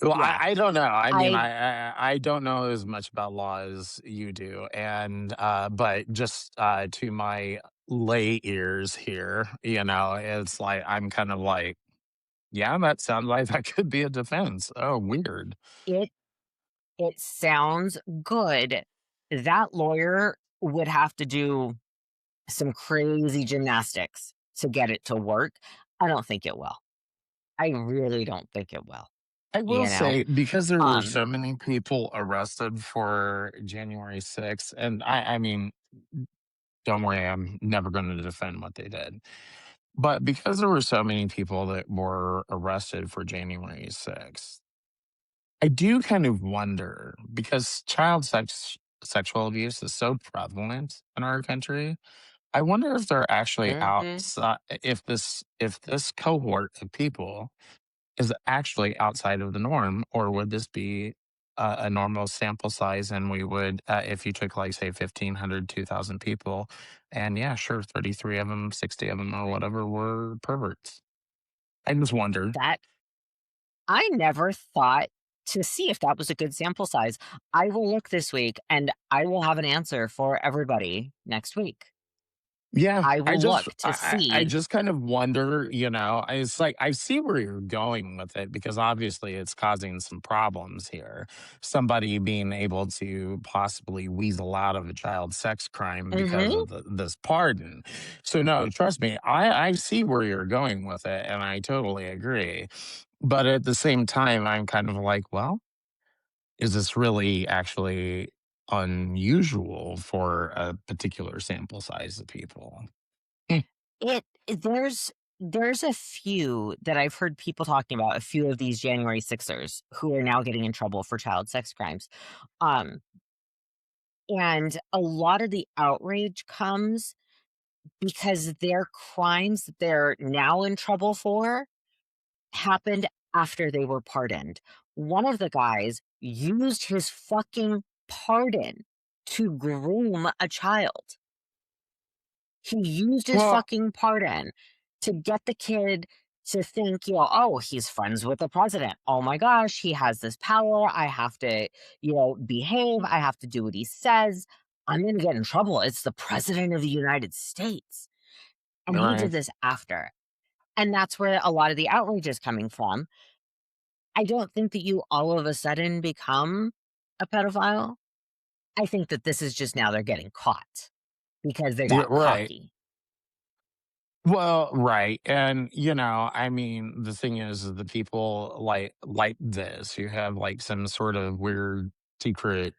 Well, yeah, I don't know. I mean, I I don't know as much about law as you do, and but just to my lay ears here, it's like I'm kind of like, yeah, that sounds like that could be a defense. Oh, weird. it it sounds good. That lawyer would have to do some crazy gymnastics to get it to work. I don't think it will. I really don't think it will. I will You know, say because there were um, so many people arrested for January 6th, and I mean, don't worry, I'm never going to defend what they did. But because there were so many people that were arrested for January 6th, I do kind of wonder because sexual abuse is so prevalent in our country. I wonder if they're actually mhm. outside if this cohort of people is actually outside of the norm, or would this be a normal sample size? And we would, if you took like say 1,500, 2,000 people, and yeah, sure, 33 of them, 60 of them, or whatever were perverts. I just wonder. That I never thought to see if that was a good sample size. I will look this week and I will have an answer for everybody next week. Yeah, I I will just look to I see. just kind of wonder, it's like I see where you're going with it because obviously it's causing some problems here. Somebody being able to possibly weasel out of a child sex crime because Mhm. of this pardon. So no, trust me, I see where you're going with it, and I totally agree. But at the same time, I'm kind of like, well, is this really actually unusual for a particular sample size of people? Hmm. It there's a few that I've heard people talking about, a few of these January Sixers who are now getting in trouble for child sex crimes. Um, and a lot of the outrage comes because their crimes that they're now in trouble for happened after they were pardoned. One of the guys used his fucking pardon to groom a child. He used his Well, fucking pardon to get the kid to think, oh, he's friends with the president. Oh my gosh, he has this power. I have to, behave. I have to do what he says. I'm going to get in trouble. It's the president of the United States. And he right. did this after. And that's where a lot of the outrage is coming from. I don't think that you all of a sudden become a pedophile. I think that this is just now they're getting caught because they Yeah, got right. cocky. Well, right. And I mean, the thing is the people like this, you have like some sort of weird secret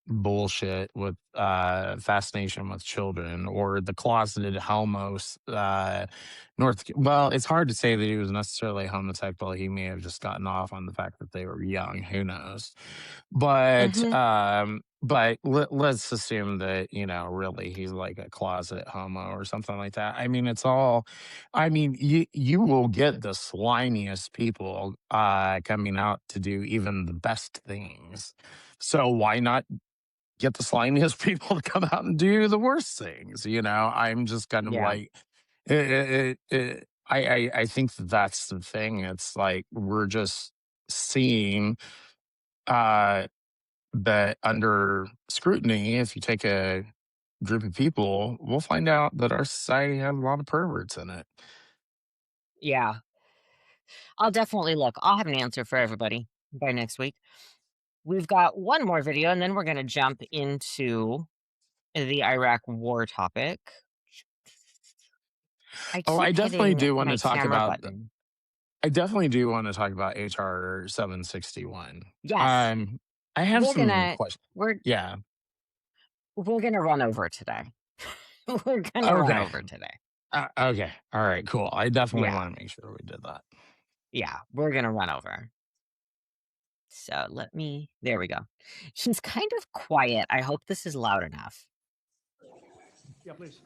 bullshit with fascination with children or the closeted homos well, it's hard to say that he was necessarily homosexual. He may have just gotten off on the fact that they were young, who knows. Hmm. But let's assume that, really he's like a closet homo or something like that. I mean, it's all, I mean, you will get the slimiest people coming out to do even the best things. So why not get the slimiest people to come out and do the worst things? I'm just kind of Yeah. like, I think that's the thing. It's like we're just seeing uh, that under scrutiny, if you take a group of people, we'll find out that our society has a lot of perverts in it. Yeah. I'll definitely look. I'll have an answer for everybody by next week. We've got one more video, and then we're going to jump into the Iraq war topic. I Oh, keep hitting my camera button. I definitely do want to talk about HR 761. Yes, I have we're some gonna questions. we're Yeah. we're gonna run over today. We're gonna run Okay. over today. Okay. All right. Cool. I definitely Yeah, want to make sure we did that. yeah, we're gonna run over. So there we go. He's kind of quiet. I hope this is loud enough. Yeah, please.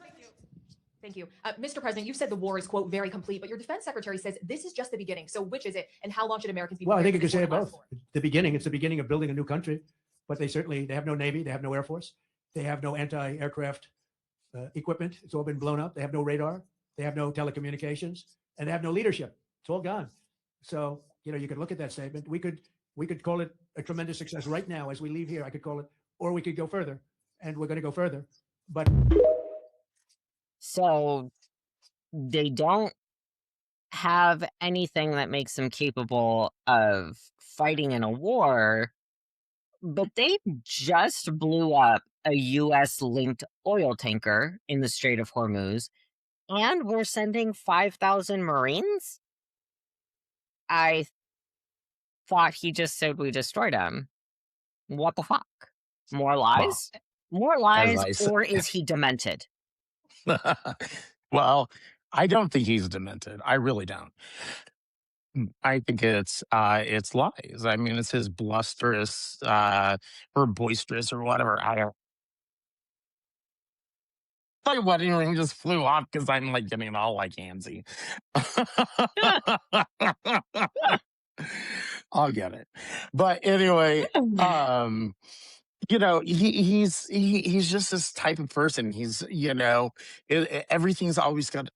Thank you. Mr. President, you said the war is, quote, very complete, but your defense secretary says this is just the beginning. So which is it, and how long should Americans be? Well, I think you prepared could for say this it war both. to last for? The beginning, it's the beginning of building a new country, but they have no Navy, they have no Air Force, they have no anti-aircraft equipment. It's all been blown up. They have no radar, they have no telecommunications, and they have no leadership. It's all gone. So, you could look at that statement. We could call it a tremendous success right now as we leave here. I could call it, or we could go further, and we're going to go further. But So they don't have anything that makes them capable of fighting in a war, but they just blew up a US linked oil tanker in the Strait of Hormuz, and we're sending 5,000 Marines? I thought he just said we destroyed him. What the fuck? More Well, lies? More as lies, I said, or is he demented? well, I don't think he's demented. I really don't. I think it's lies. I mean, it's his blusterous or boisterous or whatever. I don't. My wedding ring just flew off because I'm like getting all like handsy. I'll get it. But anyway, he's just this type of person. He's everything's always got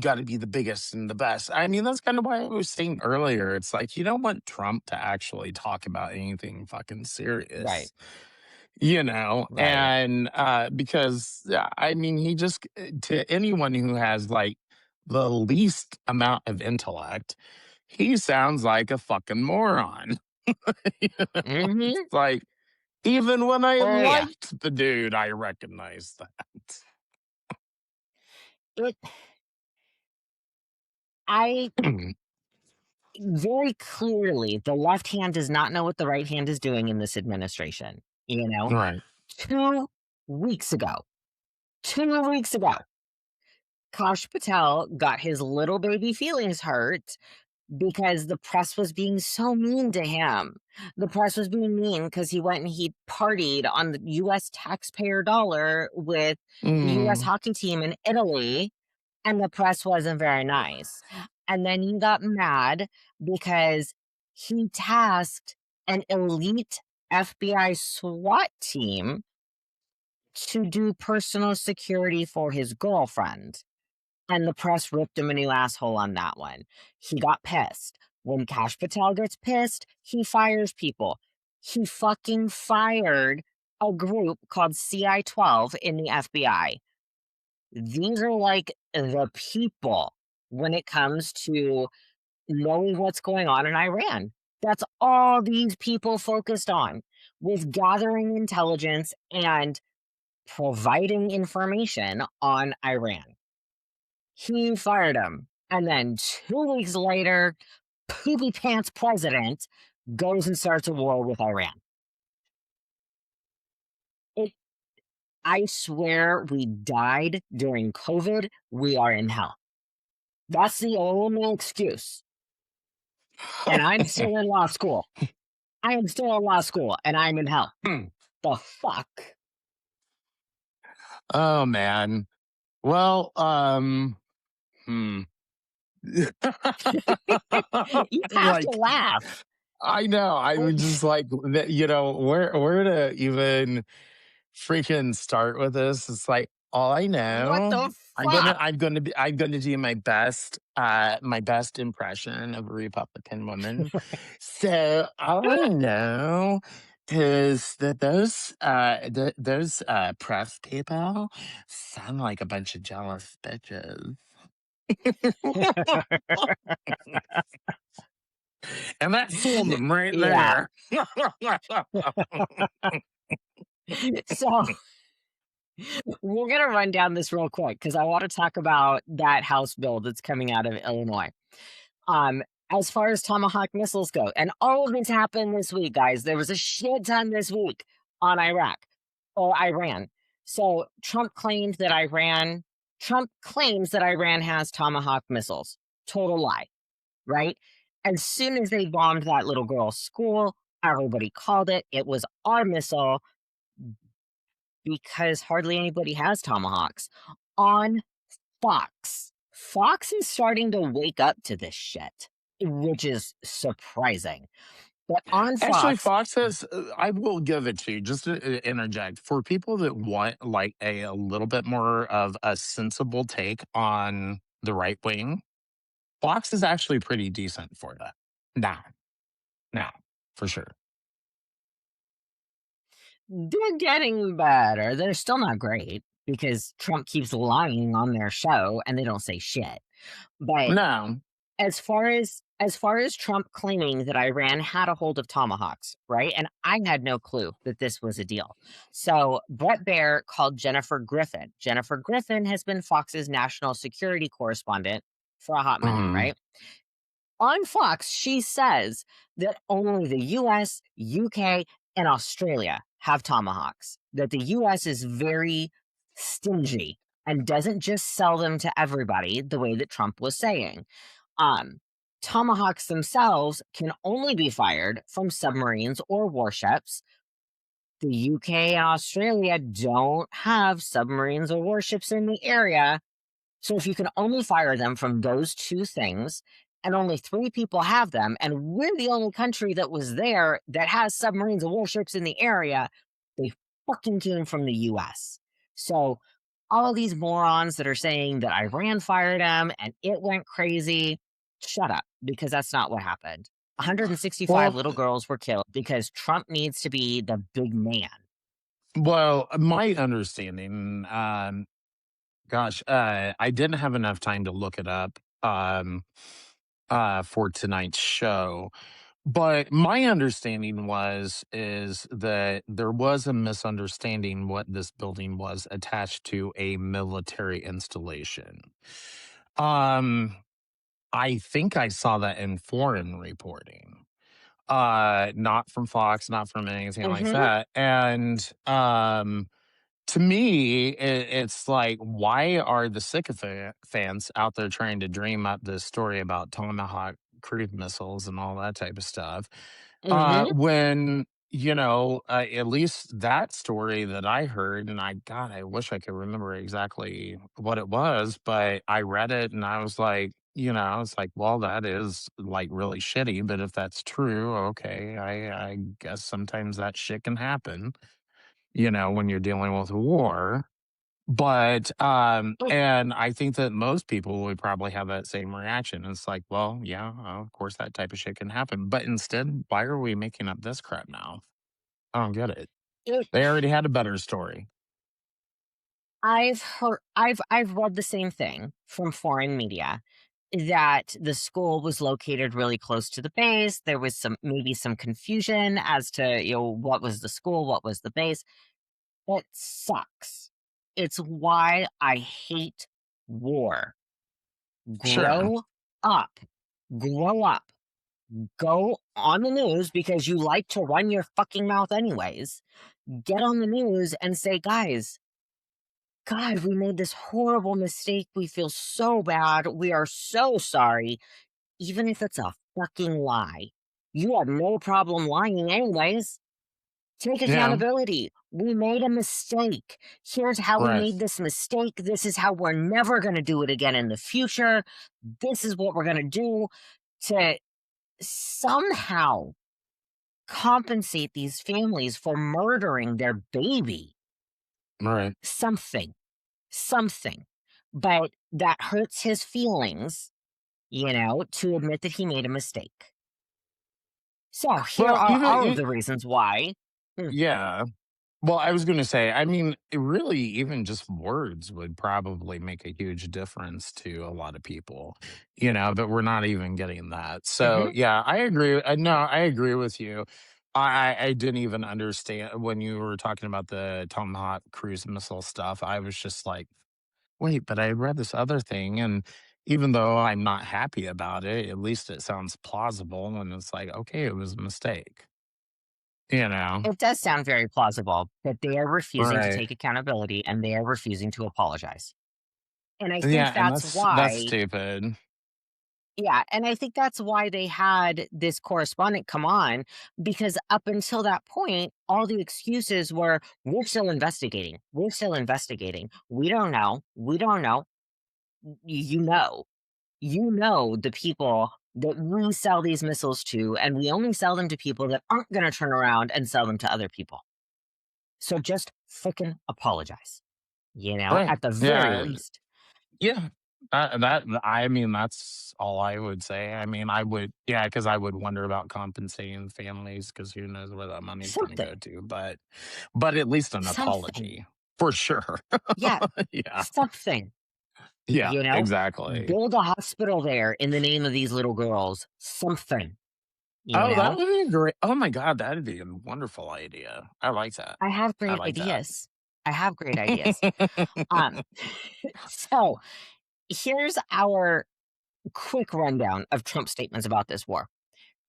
to be the biggest and the best. I mean, that's kind of why I was saying earlier. It's like you don't want Trump to actually talk about anything fucking Right, serious. right. And because I mean, he just to anyone who has like the least amount of intellect, he sounds like a fucking moron. Hmm. It's like even when I Oh, yeah. liked the dude, I recognized It, I that. very clearly, the left hand does not know what the right hand is doing in this administration. Right. 2 weeks ago, 2 weeks ago, Kash Patel got his little baby feelings hurt because the press was being so mean to him. The press was being mean because he went and he partied on the US taxpayer dollar with the US Mm, hockey team in Italy, and the press wasn't very nice. And then he got mad because he tasked an elite FBI SWAT team to do personal security for his girlfriend. And the press ripped him a new asshole on that one. He got pissed. When Kash Patel gets pissed, he fires people. He fucking fired a group called CI-12 in the FBI. These are like the people when it comes to knowing what's going on in Iran. That's all these people focused on, with gathering intelligence and providing information on Iran. He fired him. And then 2 weeks later, poopy pants president goes and starts a war with Iran. I swear we died during COVID. We are in hell. That's the only excuse. And I'm still in law school. I am still in law school and I'm in hell. The fuck? Oh man. Well, hmm. You have Like, to laugh. I know. I was just like, where to even freaking start with this? It's like all I What know. the fuck? I'm gonna do my best impression of a Republican woman. So all I know is that those press people sound like a bunch of jealous bitches. And that fooled them right Yeah. there. So we're going to run down this real quick because I want to talk about that House bill that's coming out of Illinois. As far as Tomahawk missiles go, and all of this happened this week, guys. There was a shit ton this week on Iraq or Iran. So Trump claims that Iran has Tomahawk missiles. Total lie, right? As soon as they bombed that little girl's school, everybody called it. It was our missile because hardly anybody has Tomahawks. On Fox. Fox is starting to wake up to this shit, which is surprising. But on Actually, Fox, Fox says, I will give it to you, just to interject. For people that want like a little bit more of a sensible take on the right wing, Fox is actually pretty decent for that. Now, for sure. they're getting better. They're still not great because Trump keeps lying on their show and they don't say shit. But No. as far as Trump claiming that Iran had a hold of Tomahawks, right? And I had no clue that this was a deal. So Brett Baer called Jennifer Griffin. Jennifer Griffin has been Fox's national security correspondent for a hot minute, Mhm. right? On Fox, she says that only the US, UK, and Australia have Tomahawks, that the US is very stingy and doesn't just sell them to everybody the way that Trump was saying. Tomahawks themselves can only be fired from submarines or warships. The UK and Australia don't have submarines or warships in the area. So if you can only fire them from those two things, and only 3 people have them, and we're the only country that was there that has submarines and warships in the area, they fucking came from the US. So all of these morons that are saying that Iran fired them and it went crazy, shut up, because that's not what happened. 165 Well, little girls were killed because Trump needs to be the big man. my understanding, gosh, I didn't have enough time to look it up for tonight's show. But my understanding is that there was a misunderstanding what this building was attached to a military installation. Um, I think I saw that in foreign reporting. Not from Fox, not from anything like Mm-hmm. that. And to me, it's like, why are the sycophants out there trying to dream up this story about Tomahawk cruise missiles and all that type of stuff? Mm-hmm. When, at least that story that I heard, and God, I wish I could remember exactly what it was, but I read it and I was like, I was like, well, that is like really shitty. But if that's true, okay, I guess sometimes that shit can happen, when you're dealing with war. But and I think that most people would probably have that same reaction. It's like, well, yeah, of course that type of shit can happen. But instead, why are we making up this crap now? I don't get it. It, They already had a better story. I've read the same thing from foreign media that the school was located really close to the base. There was maybe some confusion as to, what was the school, what was the base. It sucks. It's why I hate war. Sure. Grow up. Grow up. Go on the news because you like to run your fucking mouth anyways. Get on the news and say, guys, God, we made this horrible mistake. We feel so bad. We are so sorry. Even if it's a fucking lie, you have no problem lying anyways. Take Yeah, accountability. We made a mistake. Here's how we right, made this mistake. This is how we're never going to do it again in the future. This is what we're going to do to somehow compensate these families for murdering their baby. right. Something. But that hurts his feelings, to admit that he made a mistake. So here Well, are even all of the reasons why. yeah. Well, I was going to say, I mean, really, even just words would probably make a huge difference to a lot of people, but we're not even getting that. So, Hmm. yeah, I agree. No, I agree with you. I didn't even understand when you were talking about the Tomahawk cruise missile stuff. I was just like, wait, but I read this other thing. And even though I'm not happy about it, at least it sounds plausible. And it's like, okay, it was a mistake, you know? It does sound very plausible that they are refusing to Right. take accountability and they are refusing to apologize. And I think Yeah, and that's that's why, stupid. yeah, and I think that's why they had this correspondent come on, because up until that point, all the excuses were, we're still investigating. We're still investigating. We don't know. We don't know. You know. You know the people that we sell these missiles to, and we only sell them to people that aren't going to turn around and sell them to other people. So just freaking apologize, Right. at the very Yeah. least. Yeah. I mean, that's all I would say. I mean, I would, yeah, because I would wonder about compensating families because who knows where that money's going to Something, go to. But at least an something. apology for sure. Yeah, Yeah. something, Yeah. you know, Exactly. build a hospital there in the name of these little girls. Something, you Oh, that know. would be great. Oh my God, that'd be a wonderful idea. I like that. I have I great like that. ideas. I have great ideas. Um, so here's our quick rundown of Trump's statements about this war.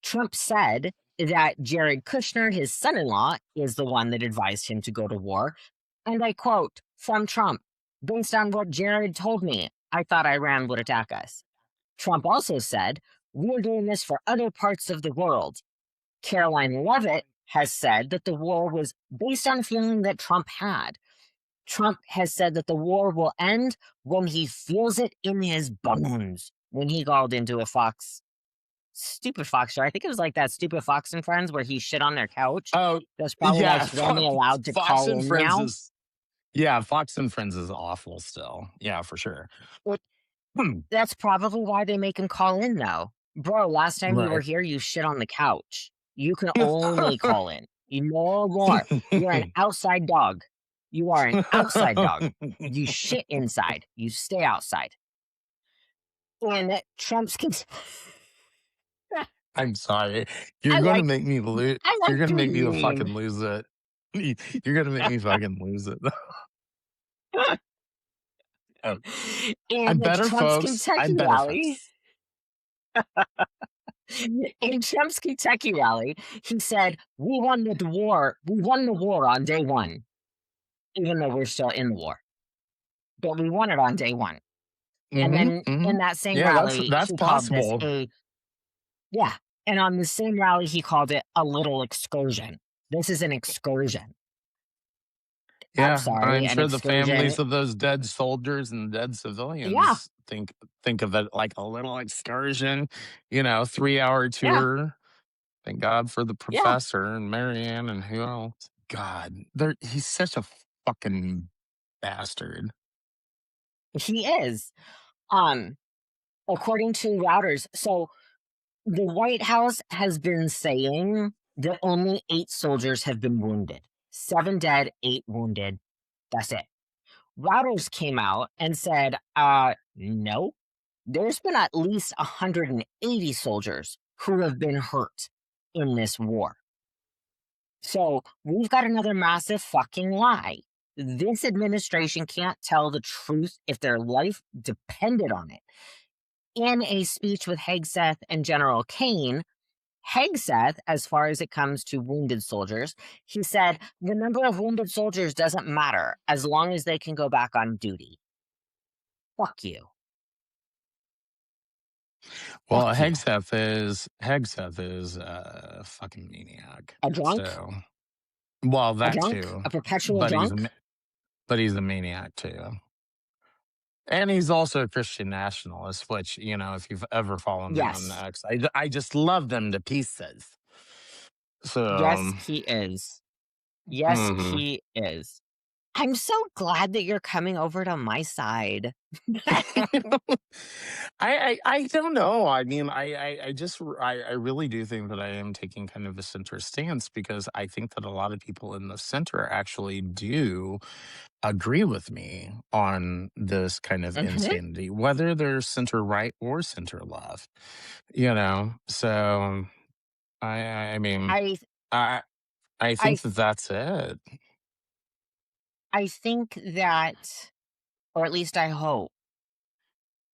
Trump said that Jared Kushner, his son in law, is the one that advised him to go to war. And I quote from Trump, based on what Jared told me, I thought Iran would attack us. Trump also said, we're doing this for other parts of the world. Caroline Leavitt has said that the war was based on a feeling that Trump had. Trump has said that the war will end when he feels it in his bones. When he called into a stupid Fox show. I think it was like that stupid Fox and Friends where he shit on their couch. Oh, That's probably why yeah. he's only allowed to Fox call and in Friends now. is, yeah, Fox and Friends is awful still. Yeah, for sure. But Hmm. that's probably why they make him call in, though. Bro, last time you were Right. here, you shit on the couch. You can only call in. You no more. You're an outside dog. You are an outside dog. You shit inside. You stay outside. And Trump's. I'm sorry. You're I gonna like. make me lose. I You're like gonna to make me to meme. fucking lose it. You're gonna make me fucking lose it. Oh, I In the better, Trump's folks. I Kentucky better, rally, folks. in Trump's Kentucky rally, he said, "We won the war. We won the war on day one, even though we're still in the war. But we won it on day one." And Hmm. then Hmm. in that same Yeah, rally, that's he called this possible. yeah. And on the same rally, he called it a little excursion. This is an excursion. I'm Yeah, sorry, I'm an sure the excursion. families of those dead soldiers and dead Yeah, civilians think of it like a little excursion, 3-hour yeah, tour. Thank God for the yeah. professor and Marianne and who else. God, he's such a fucking bastard. He is. Um, According to routers, so the White House has been saying that only 8 soldiers have been wounded. 7 dead, 8 wounded. That's it. Routers came out and said, no, there's been at least 180 soldiers who have been hurt in this war. So we've got another massive fucking lie. This administration can't tell the truth if their life depended on it. In a speech with Hegseth and General Kane, Hegseth, as far as it comes to wounded soldiers, he said the number of wounded soldiers doesn't matter as long as they can go back on duty. Fuck you. Well, Fuck you. Hegseth is a fucking maniac. A drunk? So, well, A that drunk? too, A perpetual but drunk? but he's a maniac too. And he's also a Christian nationalist, which, if you've ever followed me on Yes. X, I just love them to pieces. Yes, So, he is. Yes, mhm. he is. I'm so glad that you're coming over to my side. I don't know. I mean, I really do think that I am taking kind of a center stance because I think that a lot of people in the center actually do agree with me on this kind of Mhm. insanity, whether they're center right or center left. So I mean, I I I I think that that's it. I think that, or at least I hope,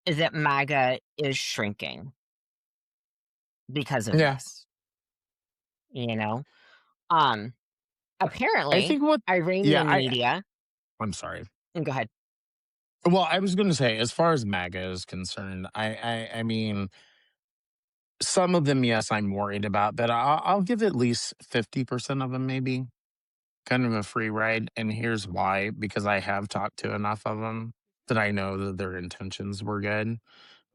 that MAGA is shrinking because of Yeah, this, you know? Um, I apparently, think what. Yeah, Iranian I. media. I'm sorry. Go ahead. Well, I was going to say, as far as MAGA is concerned, I mean, some of them, yes, I'm worried about, but I'll give at least 50% of them maybe kind of a free ride. And here's why: because I have talked to enough of them that I know that their intentions were good.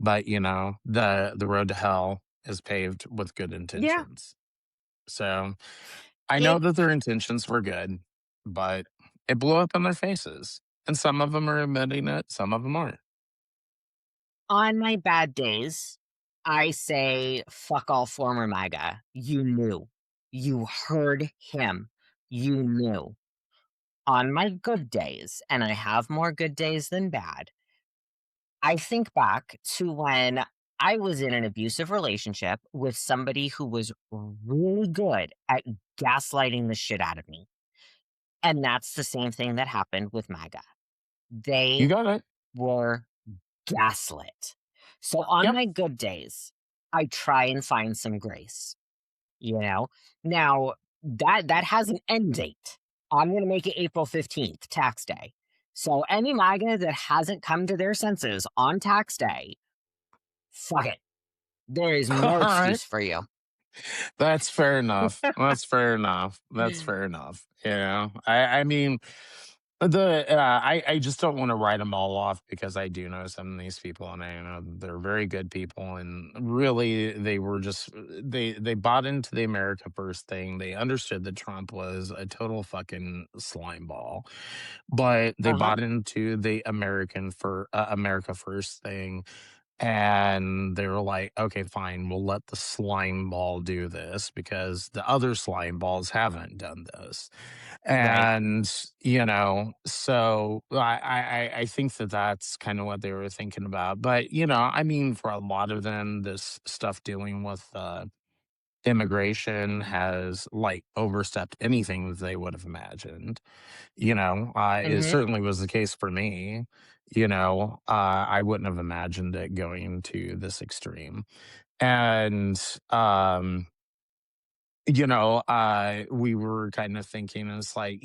But the road to hell is paved with good Yeah, intentions. So I know it that their intentions were good, but it blew up in their faces. And some of them are admitting it, some of them aren't. on my bad days, I say fuck all former MAGA. You knew. You heard him. You knew. On my good days, and I have more good days than bad, I think back to when I was in an abusive relationship with somebody who was really good at gaslighting the shit out of me. And that's the same thing that happened with MAGA. You They got it. were gaslit. So on Yep. my good days, I try and find some grace, you know? Now, that has an end date. I'm going to make it April 15th, tax day. So any MAGA that hasn't come to their senses on tax day, fuck it. There is All no right. excuse for you. That's fair enough. That's fair enough. That's fair enough. I mean, I just don't want to write them all off because I do know some of these people, and I know they're very good people, and really they were just they bought into the America First thing. They understood that Trump was a total fucking slime ball, but they Uh-huh. bought into the America First thing, and they were like, okay, fine, we'll let the slime ball do this because the other slime balls haven't done this. Right. And, so I think that that's kind of what they were thinking about. But, I mean, for a lot of them, this stuff dealing with immigration has like overstepped anything that they would have imagined. It Mhm. certainly was the case for me. I wouldn't have imagined it going to this extreme. And, we were kind of thinking it's like,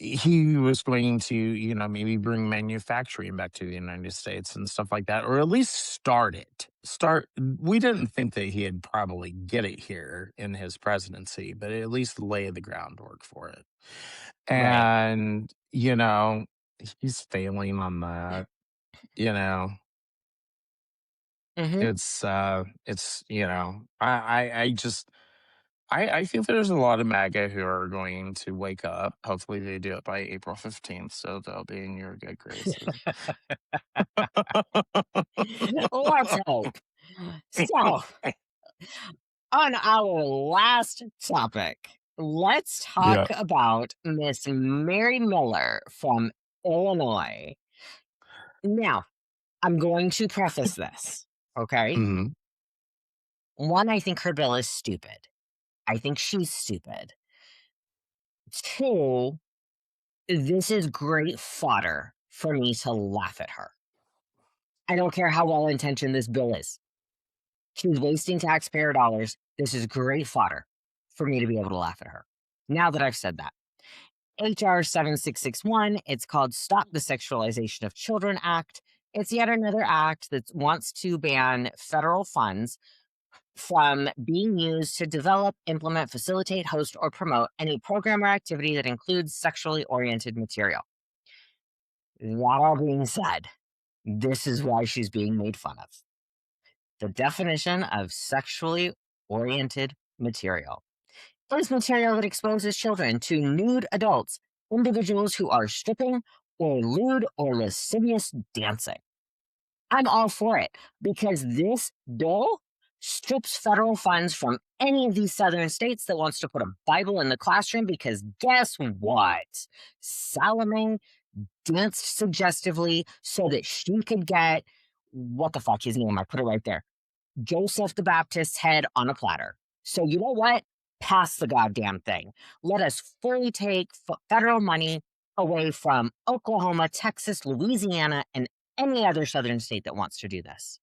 he was going to, maybe bring manufacturing back to the United States and stuff like that, or at least start it. We didn't think that he'd probably get it here in his presidency, but at least lay the groundwork for it. Right. And, he's failing on that. You know, Mhm. I just, I feel there's a lot of MAGA who are going to wake up. Hopefully they do it by April 15th, so they'll be in your good graces. Let's hope. So, on our last topic, let's talk Yeah. about Miss Mary Miller from Illinois. Now, I'm going to preface this, okay? Mhm. One, I think her bill is stupid. I think she's stupid. Two, this is great fodder for me to laugh at her. I don't care how well intentioned this bill is. She's wasting taxpayer dollars. This is great fodder for me to be able to laugh at her. Now that I've said that. HR 7661, it's called Stop the Sexualization of Children Act. It's yet another act that wants to ban federal funds from being used to develop, implement, facilitate, host, or promote any program or activity that includes sexually oriented material. That all being said, this is why she's being made fun of. The definition of sexually oriented material is material that exposes children to nude adults, individuals who are stripping or lewd or lascivious dancing. I'm all for it because this bill strips federal funds from any of these southern states that wants to put a Bible in the classroom because guess what? Salome danced suggestively so that she could get, what the fuck his name? I put it right there. Joseph the Baptist's head on a platter. So you know what? Pass the goddamn thing. Let us fully take federal money away from Oklahoma, Texas, Louisiana, and any other southern state that wants to do this.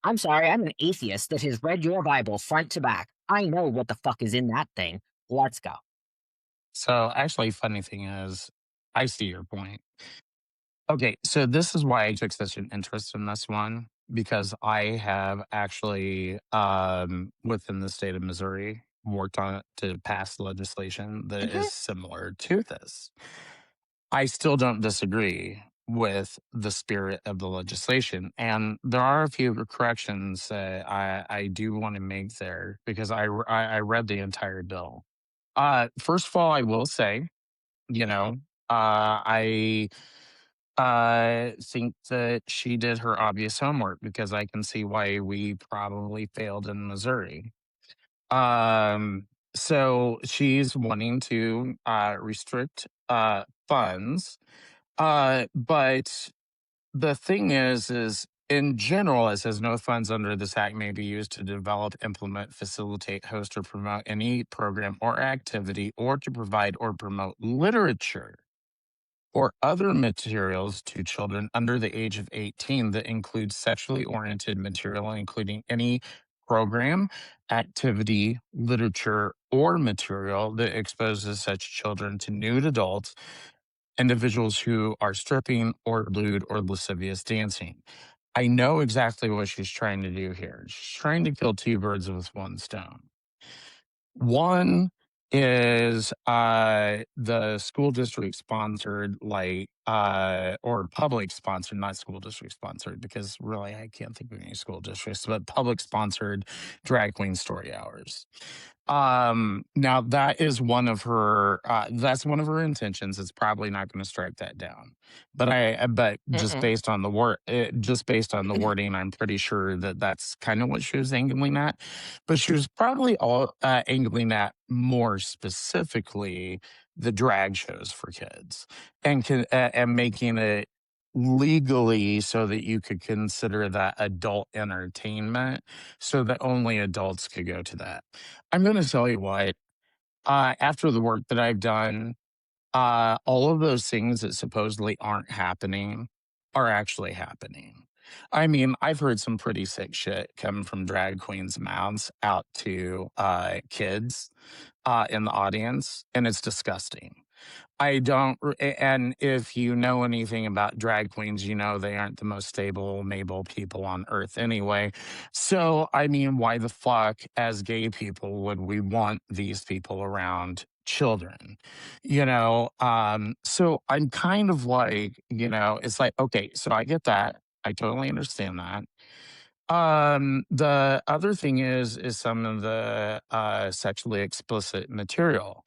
I'm sorry, I'm an atheist that has read your Bible front to back. I know what the fuck is in that thing. Let's go. So, actually, funny thing is, I see your point. Okay, so this is why I took such an interest in this one because I have actually, within the state of Missouri, worked on it to pass legislation that is similar to this. I still don't disagree with the spirit of the legislation, and there are a few corrections that I do want to make there because I read the entire bill. First of all, I will say, you know, I think that she did her obvious homework because I can see why we probably failed in Missouri. Um, so she's wanting to restrict funds, but the thing is in general, it says no funds under this act may be used to develop, implement, facilitate, host, or promote any program or activity, or to provide or promote literature or other materials to children under the age of 18 that includes sexually oriented material, including any program, activity, literature, or material that exposes such children to nude adults, individuals who are stripping or lewd or lascivious dancing. I know exactly what she's trying to do here. She's trying to kill two birds with one stone. One is the school district sponsored, like, or public sponsored, not school district sponsored, because really I can't think of any school districts, but public sponsored drag queen story hours. Now that is one of her that's one of her intentions. It's probably not going to strike that down. But just Mm-mm. based on the just based on the wording, I'm pretty sure that that's kind of what she was angling at. But she was probably all angling at more specifically the drag shows for kids and making it legally so that you could consider that adult entertainment so that only adults could go to that. I'm going to tell you what, after the work that I've done, all of those things that supposedly aren't happening are actually happening. I mean, I've heard some pretty sick shit come from drag queens' mouths out to kids in the audience, and it's disgusting. I don't, and if you know anything about drag queens, you know they aren't the most stable, Mabel people on earth anyway. So, I mean, why the fuck, as gay people, would we want these people around children? So I'm kind of like, it's like, okay, so I get that. I totally understand that. The other thing is some of the sexually explicit material.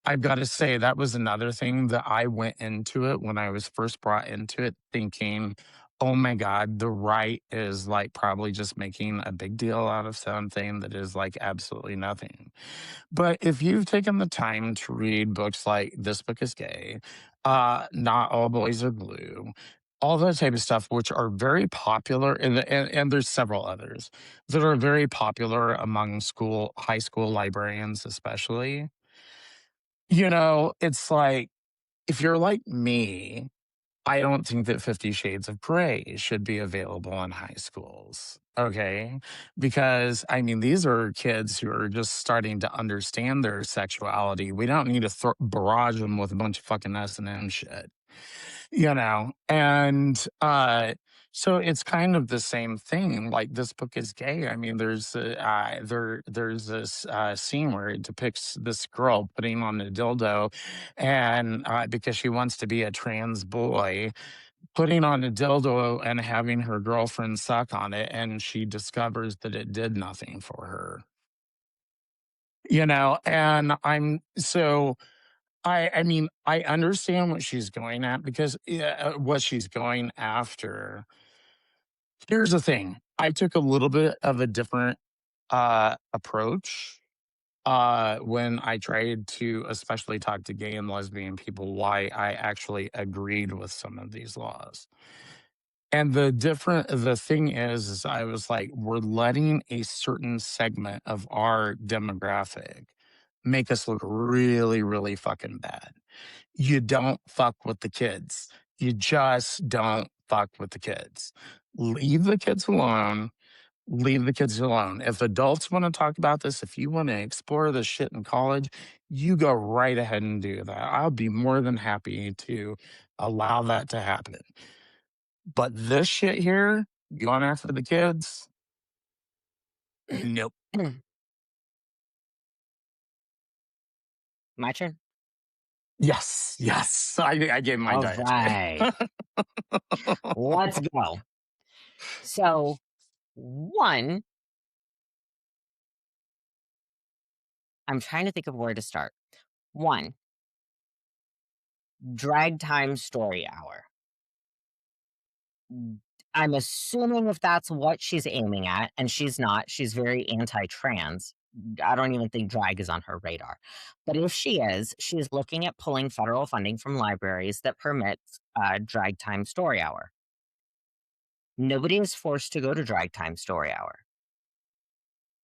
I've got to say that was another thing that I went into it when I was first brought into it thinking, oh my God, the right is like probably just making a big deal out of something that is like absolutely nothing. But if you've taken the time to read books like This Book is Gay, Not All Boys Are Blue, all that type of stuff, which are very popular, and there's several others that are very popular among high school librarians, especially. It's like if you're like me, I don't think that 50 Shades of Grey should be available in high schools. Okay. Because, I mean, these are kids who are just starting to understand their sexuality. We don't need to barrage them with a bunch of fucking S&M shit, And so it's kind of the same thing. Like, this book is gay. I mean, there's this scene where it depicts this girl putting on a dildo, and because she wants to be a trans boy, putting on a dildo and having her girlfriend suck on it, and she discovers that it did nothing for her. And I mean, I understand what she's going at, because what she's going after. Here's the thing. I took a little bit of a different approach when I tried to especially talk to gay and lesbian people why I actually agreed with some of these laws. And the thing is I was like, we're letting a certain segment of our demographic make us look really, really fucking bad. You don't fuck with the kids. You just don't fuck with the kids. Leave the kids alone. Leave the kids alone. If adults want to talk about this, if you want to explore this shit in college, you go right ahead and do that. I'll be more than happy to allow that to happen. But this shit here, going after the kids, nope. My turn. Yes. I gave my All diatribe. right. Let's go. So, one, I'm trying to think of where to start. One, drag time story hour. I'm assuming if that's what she's aiming at, and she's not, she's very anti-trans. I don't even think drag is on her radar. But if she is, she's looking at pulling federal funding from libraries that permits drag time story hour. Nobody is forced to go to drag time story hour.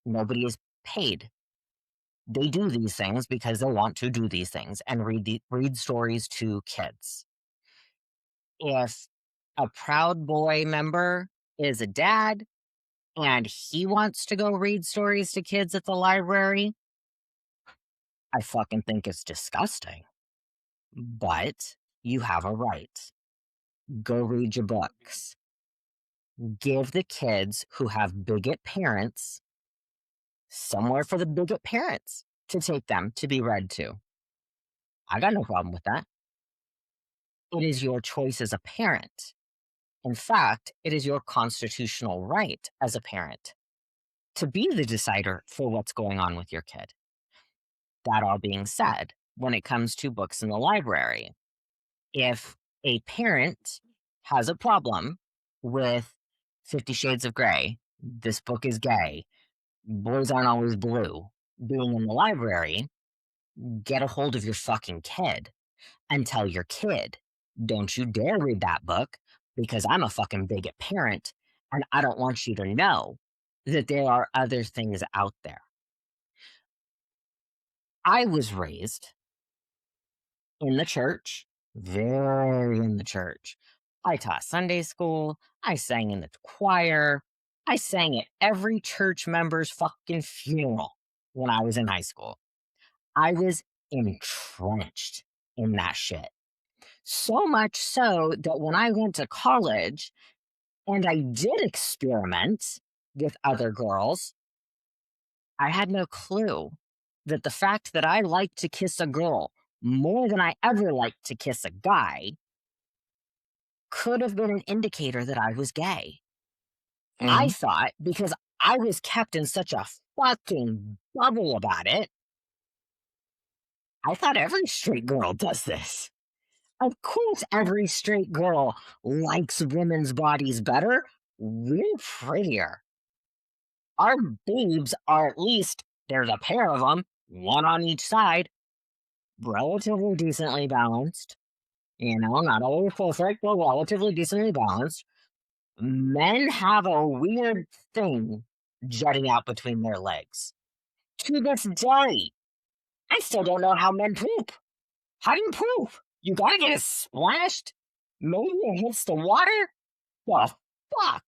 Nobody is paid. They do these things because they want to do these things and read stories to kids. If a Proud Boy member is a dad and he wants to go read stories to kids at the library, I fucking think it's disgusting. But you have a right. Go read your books. Give the kids who have bigot parents somewhere for the bigot parents to take them to be read to. I got no problem with that. It is your choice as a parent. In fact, it is your constitutional right as a parent to be the decider for what's going on with your kid. That all being said, when it comes to books in the library, if a parent has a problem with 50 Shades of Grey, this book is gay, boys aren't always blue, being in the library, get a hold of your fucking kid and tell your kid, don't you dare read that book, because I'm a fucking bigot parent and I don't want you to know that there are other things out there. I was raised in the church, very in the church. I taught Sunday school. I sang in the choir. I sang at every church member's fucking funeral when I was in high school. I was entrenched in that shit. So much so that when I went to college and I did experiment with other girls, I had no clue that the fact that I liked to kiss a girl more than I ever liked to kiss a guy could have been an indicator that I was gay. I thought, because I was kept in such a fucking bubble about it, I thought every straight girl does this. Of course, every straight girl likes women's bodies better. We're prettier. Our boobs are, at least, there's a pair of them, one on each side, relatively decently balanced. Not always perfect, but relatively decently balanced. Men have a weird thing jutting out between their legs. To this day, I still don't know how men poop. How do you poop? You gotta get it splashed. maybe it hits the water? The fuck?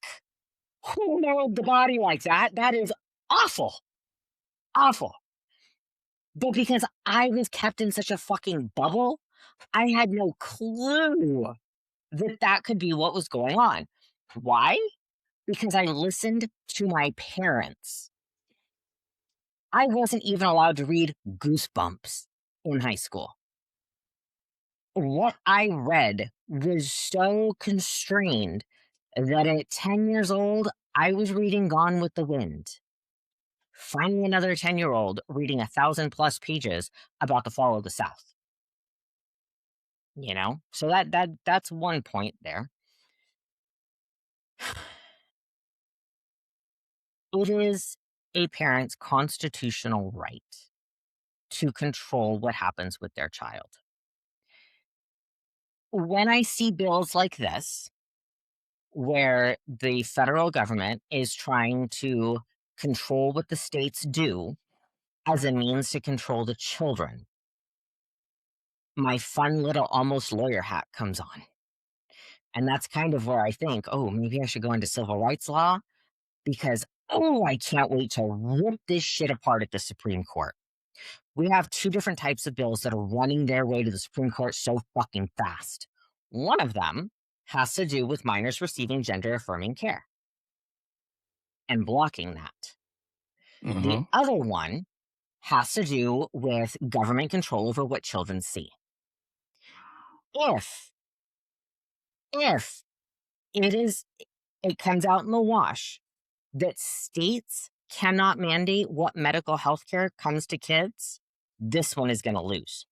Who nailed the body like that? That is awful. Awful. But because I was kept in such a fucking bubble, I had no clue that that could be what was going on. Why? Because I listened to my parents. I wasn't even allowed to read Goosebumps in high school. What I read was so constrained that at 10 years old, I was reading Gone with the Wind. Finding another 10-year-old reading 1,000+ pages about the fall of the South. You know? So that's one point there. It is a parent's constitutional right to control what happens with their child. When I see bills like this, where the federal government is trying to control what the states do as a means to control the children, my fun little almost lawyer hat comes on. And that's kind of where I think, oh, maybe I should go into civil rights law because, oh, I can't wait to rip this shit apart at the Supreme Court. We have two different types of bills that are running their way to the Supreme Court so fucking fast. One of them has to do with minors receiving gender affirming care and blocking that. The other one has to do with government control over what children see. If it comes out in the wash that states cannot mandate what medical health care comes to kids, this one is going to lose.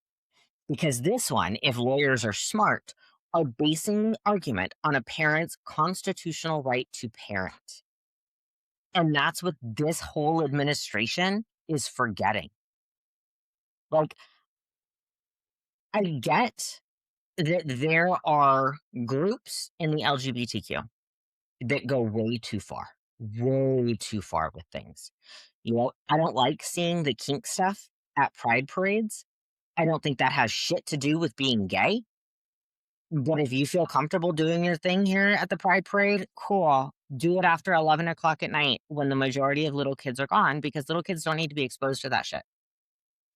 Because this one, if lawyers are smart, are basing the argument on a parent's constitutional right to parent. And that's what this whole administration is forgetting. Like, I get that there are groups in the LGBTQ that go way too far with things. You know, I don't like seeing the kink stuff at pride parades. I don't think that has shit to do with being gay. But if you feel comfortable doing your thing here at the pride parade, cool. Do it after 11 o'clock at night when the majority of little kids are gone, because little kids don't need to be exposed to that shit.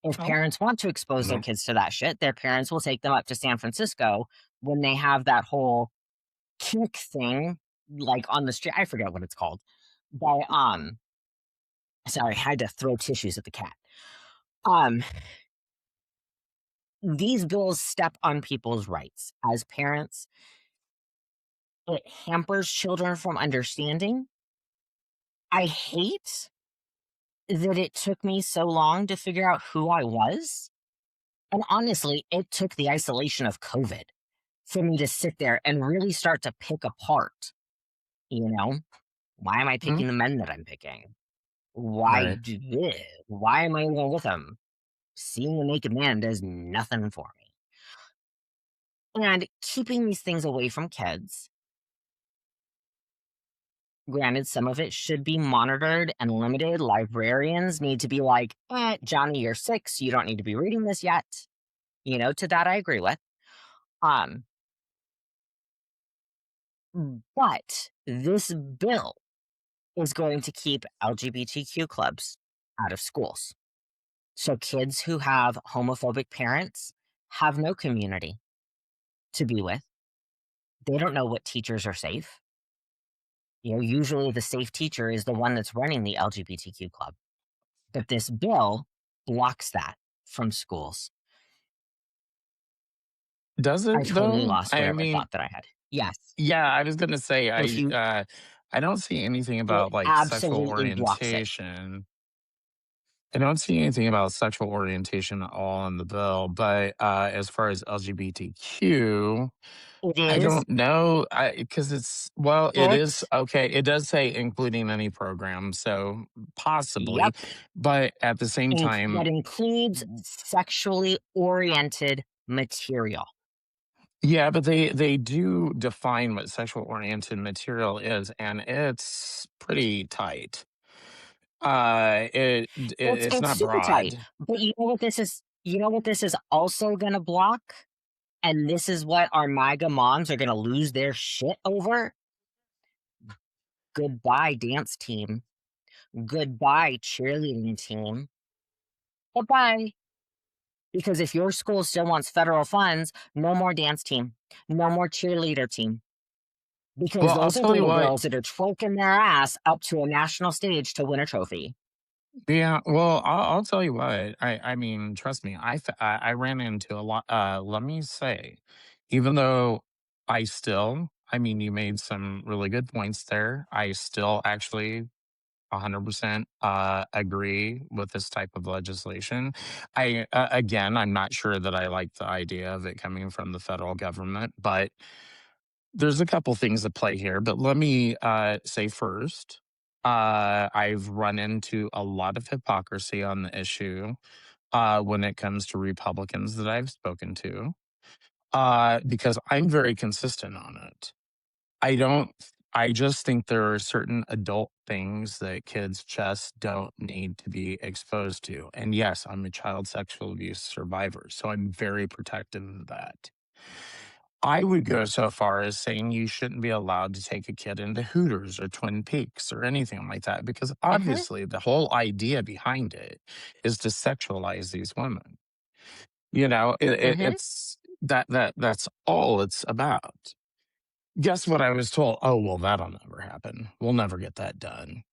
If parents want to expose their kids to that shit, their parents will take them up to San Francisco when they have that whole kink thing, like on the street. I forget what it's called. But sorry, I had to throw tissues at the cat. These bills step on people's rights as parents. It hampers children from understanding. I hate that it took me so long to figure out who I was. And honestly, it took the isolation of COVID for me to sit there and really start to pick apart, you know, why am I picking the men that I'm picking? Why am I even with them? Seeing a naked man does nothing for me. And keeping these things away from kids, granted, some of it should be monitored and limited. Librarians need to be like, Johnny, you're 6. You don't need to be reading this yet. You know, to that I agree with. But this bill is going to keep LGBTQ clubs out of schools. So kids who have homophobic parents have no community to be with. They don't know what teachers are safe. You know, usually the safe teacher is the one that's running the LGBTQ club. But this bill blocks that from schools. Does I it totally though? lost I whatever mean, thought that I had. Yes. yeah, I was gonna say If you, I don't see anything it about like sexual absolutely blocks it. orientation. I don't see anything about sexual orientation at all in the bill, but as far as LGBTQ, It I is, don't know because it is but, okay. It does say including any program, so possibly, yep, but at the same time, that includes sexually oriented material. yeah, but they do define what sexual oriented material is, and it's pretty tight. It's It's not super tight. broad. But you know what this is? You know what this is also going to block? And this is what our MAGA moms are going to lose their shit over? Goodbye, dance team. Goodbye, cheerleading team. Goodbye. Because if your school still wants federal funds, no more dance team, no more cheerleader team. Because Well, I'll those are the tell you little what. girls that are twerking their ass up to a national stage to win a trophy. Yeah, well, I'll tell you what. I mean, trust me. I ran into a lot. Let me say, even though I mean, you made some really good points there. I still actually 100% agree with this type of legislation. Again, I'm not sure that I like the idea of it coming from the federal government, but there's a couple things at play here. But let me say first, I've run into a lot of hypocrisy on the issue when it comes to Republicans that I've spoken to, because I'm very consistent on it. I don't I just think there are certain adult things that kids just don't need to be exposed to. And yes, I'm a child sexual abuse survivor, so I'm very protective of that. I would go so far as saying you shouldn't be allowed to take a kid into Hooters or Twin Peaks or anything like that because Mm-hmm. obviously the whole idea behind it is to sexualize these women. You know, Mm-hmm. it's that's all it's about. Guess what I was told? Oh, well, that'll never happen. We'll never get that done.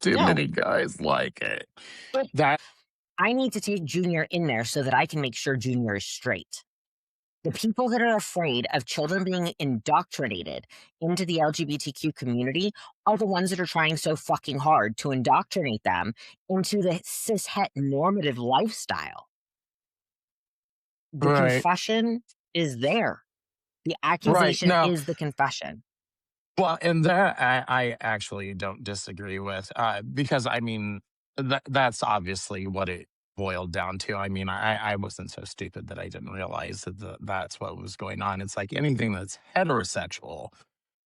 Too No, many guys like it. but That I need to take Junior in there so that I can make sure Junior is straight. The people that are afraid of children being indoctrinated into the LGBTQ community are the ones that are trying so fucking hard to indoctrinate them into the cishet normative lifestyle. The right, confession is there. The right. accusation No, is the confession. well, and that I actually don't disagree with because I mean that's obviously what it boiled down to. I mean, I wasn't so stupid that I didn't realize that that's what was going on. It's like anything that's heterosexual,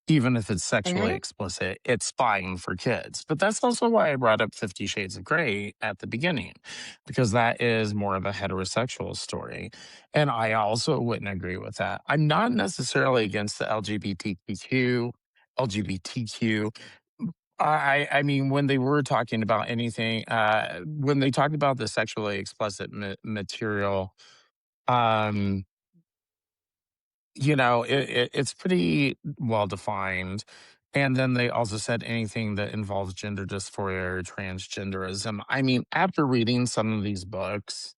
even if it's sexually Hmm. explicit, it's fine for kids. But that's also why I brought up 50 Shades of Grey at the beginning, because that is more of a heterosexual story. And I also wouldn't agree with that. I'm not necessarily against the LGBTQ. I mean, when they were talking about anything, when they talked about the sexually explicit material, um, it's pretty well defined. And then they also said anything that involves gender dysphoria or transgenderism. I mean, after reading some of these books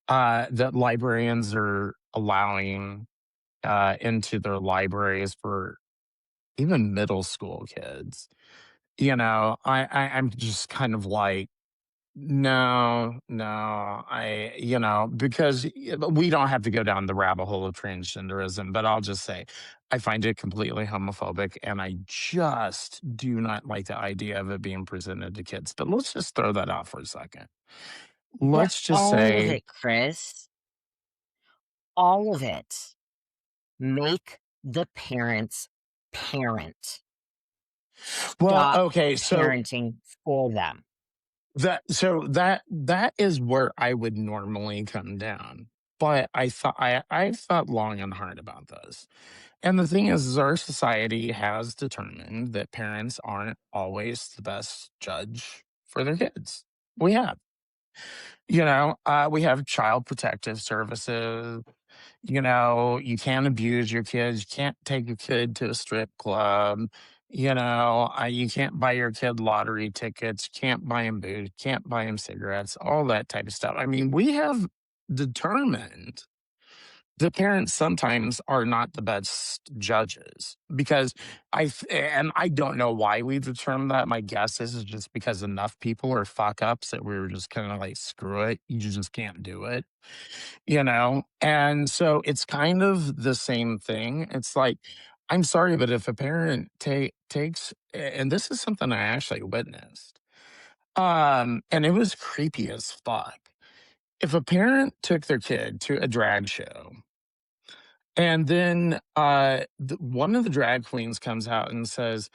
that librarians are allowing into their libraries for even middle school kids, I'm just kind of like, no, no, because we don't have to go down the rabbit hole of transgenderism, but I'll just say I find it completely homophobic and I just do not like the idea of it being presented to kids. But let's just throw that out for a second. But Let's just all of say, it, Chris, all of it, make the parents parent. well, Stop okay, so parenting for them. that is where I would normally come down. But I thought long and hard about this. And the thing is our society has determined that parents aren't always the best judge for their kids. We have. We have child protective services. You can't abuse your kids. You can't take your kid to a strip club. You can't buy your kid lottery tickets. Can't buy him booze. Can't buy him cigarettes. All that type of stuff. I mean, we have determined the parents sometimes are not the best judges because and I don't know why we've determined that. My guess is just because enough people are fuck ups that we were just kind of like, screw it. You just can't do it, And so it's kind of the same thing. It's like, I'm sorry, but if a parent takes, and this is something I actually witnessed, and it was creepy as fuck. If a parent took their kid to a drag show and then one of the drag queens comes out and says,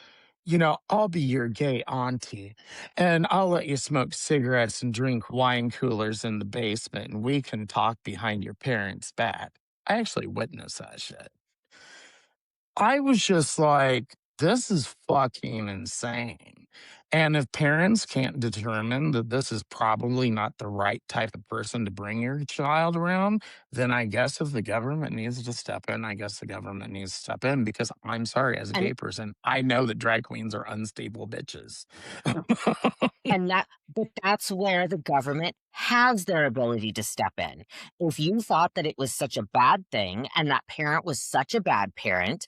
I'll be your gay auntie and I'll let you smoke cigarettes and drink wine coolers in the basement and we can talk behind your parents' back. I actually witnessed that shit. I was just like, this is fucking insane. And if parents can't determine that this is probably not the right type of person to bring your child around, then I guess if the government needs to step in, I guess the government needs to step in, because I'm sorry, as a And gay person, I know that drag queens are unstable bitches. but that's where the government has their ability to step in. If you thought that it was such a bad thing and that parent was such a bad parent,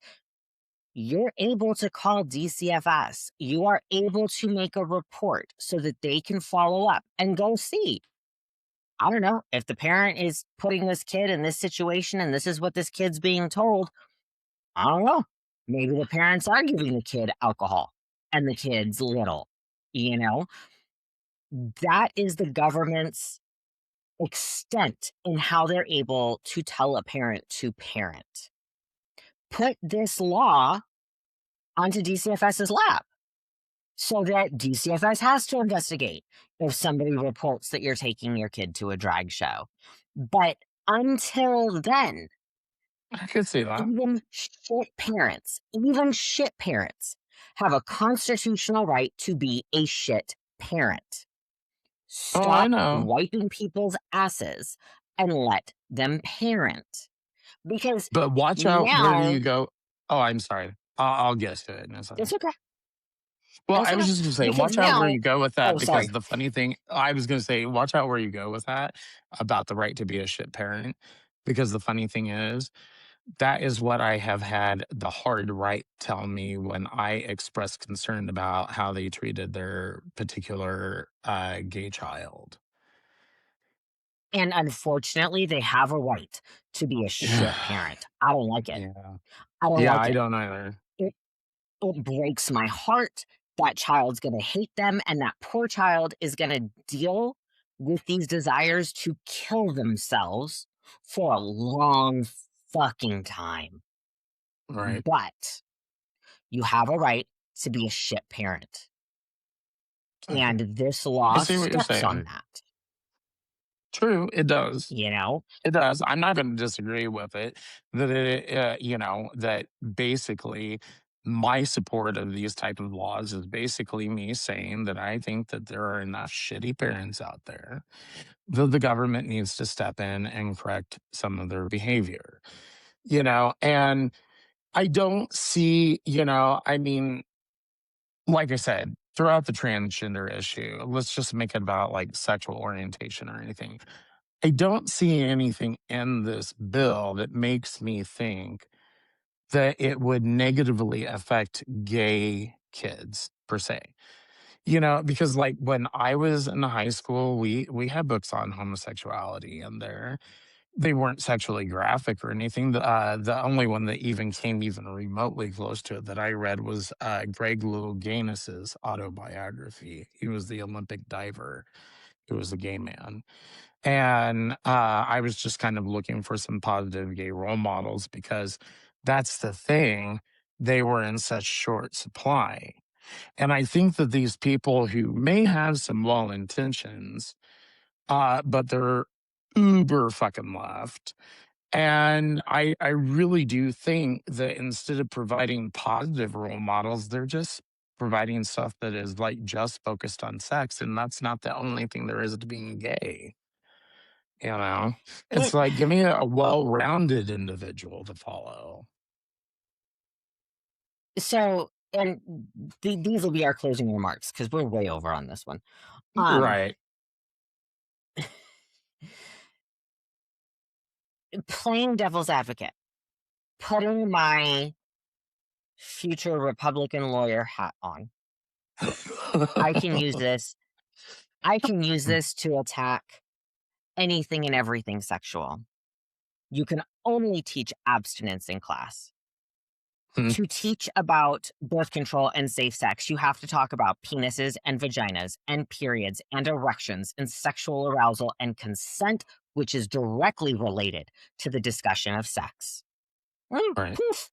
you're able to call DCFS. You are able to make a report so that they can follow up and go see. I don't know, if the parent is putting this kid in this situation and this is what this kid's being told, I don't know. Maybe the parents are giving the kid alcohol and the kid's little, you know? That is the government's extent in how they're able to tell a parent to parent. Put this law onto DCFS's lap so that DCFS has to investigate if somebody reports that you're taking your kid to a drag show. But until then, I could see that. even shit parents have a constitutional right to be a shit parent. Oh, I Stop know. wiping people's asses and let them parent. Because But watch out where now, you go. Oh, I'm sorry. I'll get to it in a second. it's okay. Well, It's I was okay. just going to say, Because watch out where now, you go with that, oh, because sorry. the funny thing, I was going to say, watch out where you go with that about the right to be a shit parent, because the funny thing is, that is what I have had the hard right tell me when I expressed concern about how they treated their particular gay child. And unfortunately, they have a right to be a shit parent. I don't like it. Yeah. I don't Yeah, like I it. don't either. It breaks my heart. That child's going to hate them, and that poor child is going to deal with these desires to kill themselves for a long fucking time. Right. But you have a right to be a shit parent. And this law I see what you're steps on saying. that, True, it does. you know? It does. I'm not going to disagree with it. That that basically my support of these type of laws is basically me saying that I think that there are enough shitty parents out there that the government needs to step in and correct some of their behavior. And I don't see, I mean, like I said, throughout the transgender issue, let's just make it about like sexual orientation or anything. I don't see anything in this bill that makes me think that it would negatively affect gay kids per se. Because like when I was in high school, we had books on homosexuality, and they weren't sexually graphic or anything. The only one that even came even remotely close to it that I read was Greg Louganis's autobiography. He was the Olympic diver. He was a gay man. And I was just kind of looking for some positive gay role models, because that's the thing. They were in such short supply. And I think that these people who may have some well intentions, but they're uber fucking left. And I really do think that instead of providing positive role models, they're just providing stuff that is like just focused on sex. And that's not the only thing there is to being gay. It's It, like, give me a well-rounded individual to follow. so, and these will be our closing remarks because we're way over on this one. Right. Playing devil's advocate, putting my future Republican lawyer hat on, I can use this. I can use this to attack anything and everything sexual. You can only teach abstinence in class. To teach about birth control and safe sex, you have to talk about penises and vaginas and periods and erections and sexual arousal and consent, which is directly related to the discussion of sex. Right. Poof.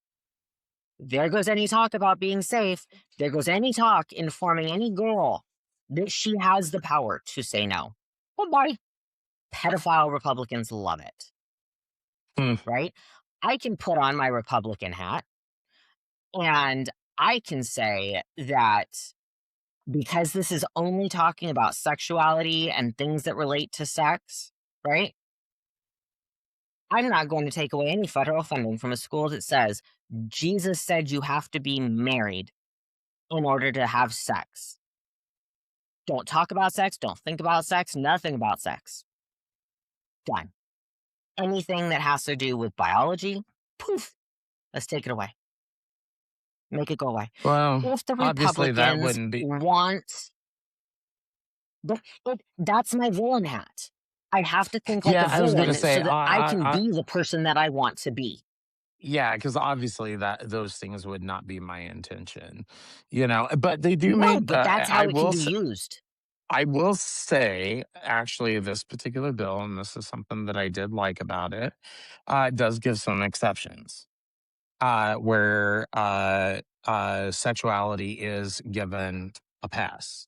There goes any talk about being safe. There goes any talk informing any girl that she has the power to say no. Goodbye. Pedophile Republicans love it. Hmm. right? I can put on my Republican hat and I can say that because this is only talking about sexuality and things that relate to sex, right? I'm not going to take away any federal funding from a school that says Jesus said you have to be married in order to have sex. Don't talk about sex, don't think about sex, nothing about sex. Done. Anything that has to do with biology, poof, let's take it away. Make it go away. Well, If the obviously that Republicans wouldn't be. want, that's my villain hat. I have to think like a Yeah, I was gonna villain so say, that I can I be the person that I want to be. yeah, because obviously that those things would not be my intention, But they do No, make. but that's how I it can will. be used. I will say, actually, this particular bill, and this is something that I did like about it, does give some exceptions where sexuality is given a pass.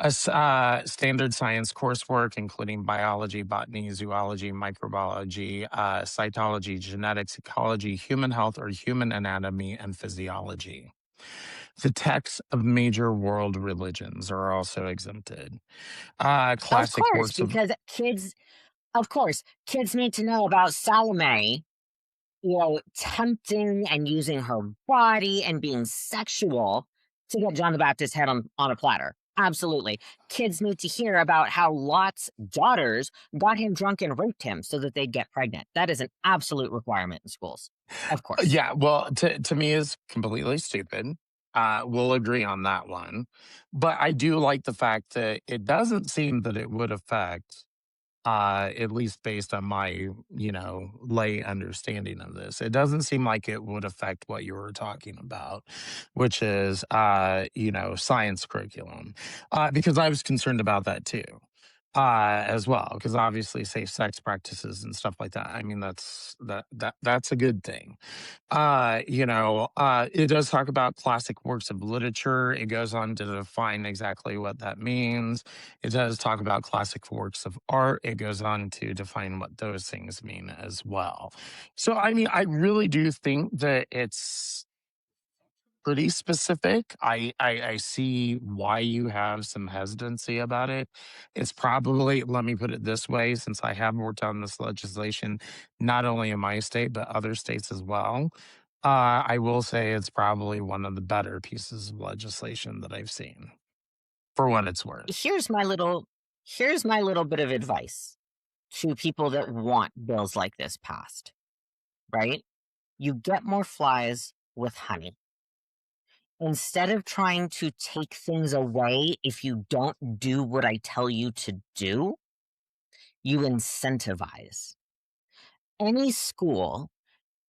Standard science coursework, including biology, botany, zoology, microbiology, cytology, genetics, ecology, human health, or human anatomy and physiology. The texts of major world religions are also exempted. Of Classic course, works of. because kids need to know about Salome, tempting and using her body and being sexual to get John the Baptist's head on a platter. Absolutely. Kids need to hear about how Lot's daughters got him drunk and raped him so that they'd get pregnant. That is an absolute requirement in schools. Of course. Yeah, well, to me is completely stupid. We'll agree on that one. But I do like the fact that it doesn't seem that it would affect, at least based on my, lay understanding of this. It doesn't seem like it would affect what you were talking about, which is, science curriculum, because I was concerned about that too, as well. Because obviously, safe sex practices and stuff like that. I mean, that's a good thing. It does talk about classic works of literature. It goes on to define exactly what that means. It does talk about classic works of art. It goes on to define what those things mean as well. So, I mean, I really do think that it's pretty specific. I see why you have some hesitancy about it. It's probably, let me put it this way, since I have worked on this legislation, not only in my state, but other states as well. I will say it's probably one of the better pieces of legislation that I've seen, for what it's worth. Here's my little bit of advice to people that want bills like this passed, right? You get more flies with honey. Instead of trying to take things away if you don't do what I tell you to do, you incentivize. Any school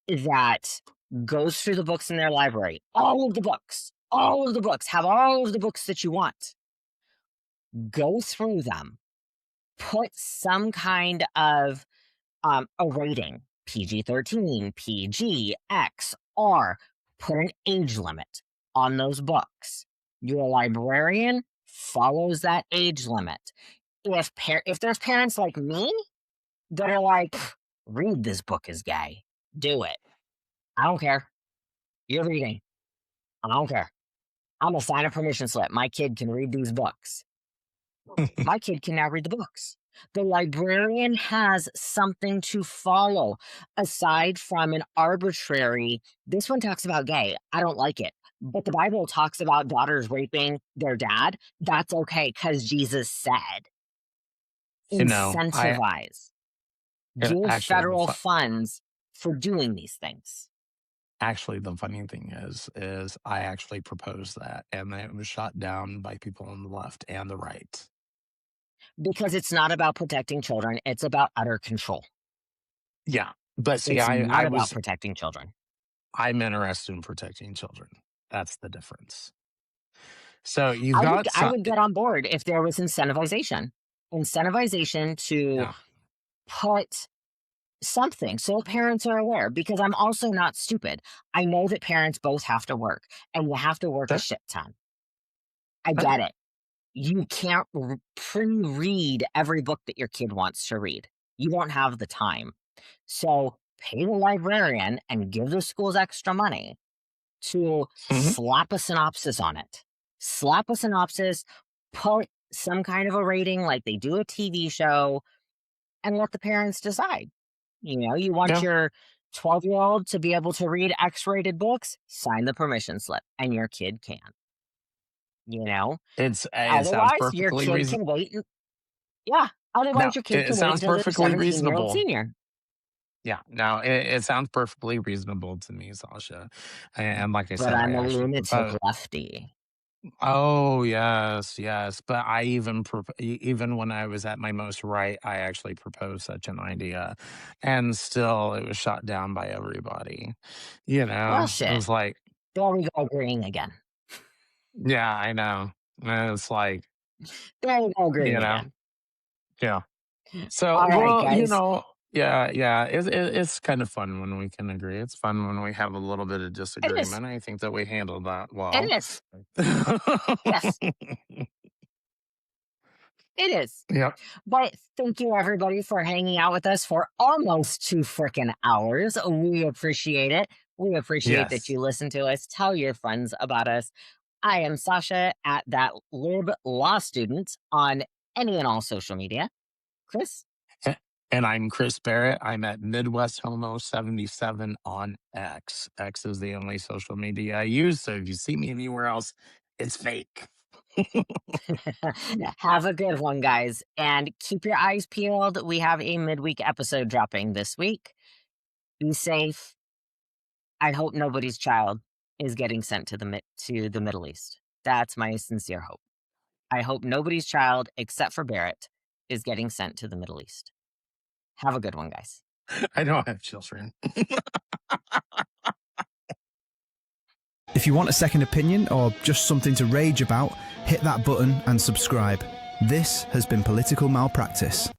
that goes through the books in their library, all of the books, have all of the books that you want, go through them, put some kind of a rating, PG-13, PG, X, R, put an age limit on those books. Your librarian follows that age limit. If there's parents like me that are like, read this book is gay, do it. I don't care. You're reading. I don't care. I'm gonna sign a permission slip. My kid can read these books. My kid can now read the books. The librarian has something to follow aside from an arbitrary, this one talks about gay. I don't like it. But the Bible talks about daughters raping their dad. That's okay because Jesus said, You know, I incentivize, give actually the federal funds for doing these things. Actually, the funny thing is I actually proposed that, and then it was shot down by people on the left and the right. Because it's not about protecting children, it's about utter control. Yeah, but see, It's not I about was protecting children. I'm interested in protecting children. That's the difference. So you've I would got I some, would get on board if there was incentivization. Incentivization to yeah, put something so parents are aware, because I'm also not stupid. I know that parents both have to work and you have to work a sure, shit ton. I sure. get it. You can't pre-read every book that your kid wants to read. You won't have the time. So pay the librarian and give the schools extra money to Mhm. slap a synopsis on it. Slap a synopsis, put some kind of a rating like they do a TV show, and let the parents decide. You know, you want Yeah. your 12-year-old to be able to read X-rated books, sign the permission slip, and your kid can. You know, It sounds otherwise your perfectly kid reason. can wait. Yeah, No, otherwise your kid it can wait sounds until they're perfectly 17-year-old reasonable. senior. Yeah, no, it sounds perfectly reasonable to me, Sasha. And like I But said, I I'm a actually lunatic propose. lefty. Oh, yes, yes. But I even when I was at my most right, I actually proposed such an idea, and still it was shot down by everybody. Well, It shit. was like, There we go, agreeing again. yeah, I know. And it's like, There we go, you agreeing know, again. yeah. So, All right, well, guys. yeah, yeah. It's kind of fun when we can agree. It's fun when we have a little bit of It is. disagreement. I think that we handled that well. It is. Yes, it is. Yep. But thank you, everybody, for hanging out with us for almost 2 freaking hours. We appreciate it. We appreciate that Yes. you listen to us. Tell your friends about us. I am Sasha at That Lib Law Student on any and all social media. Chris? A- And I'm Chris Barrett. I'm at Midwest Homo 77 on X. X is the only social media I use. So if you see me anywhere else, it's fake. Have a good one, guys. And keep your eyes peeled. We have a midweek episode dropping this week. Be safe. I hope nobody's child is getting sent to the Middle East. That's my sincere hope. I hope nobody's child, except for Barrett, is getting sent to the Middle East. Have a good one, guys. I don't have children. If you want a second opinion or just something to rage about, hit that button and subscribe. This has been Political Malpractice.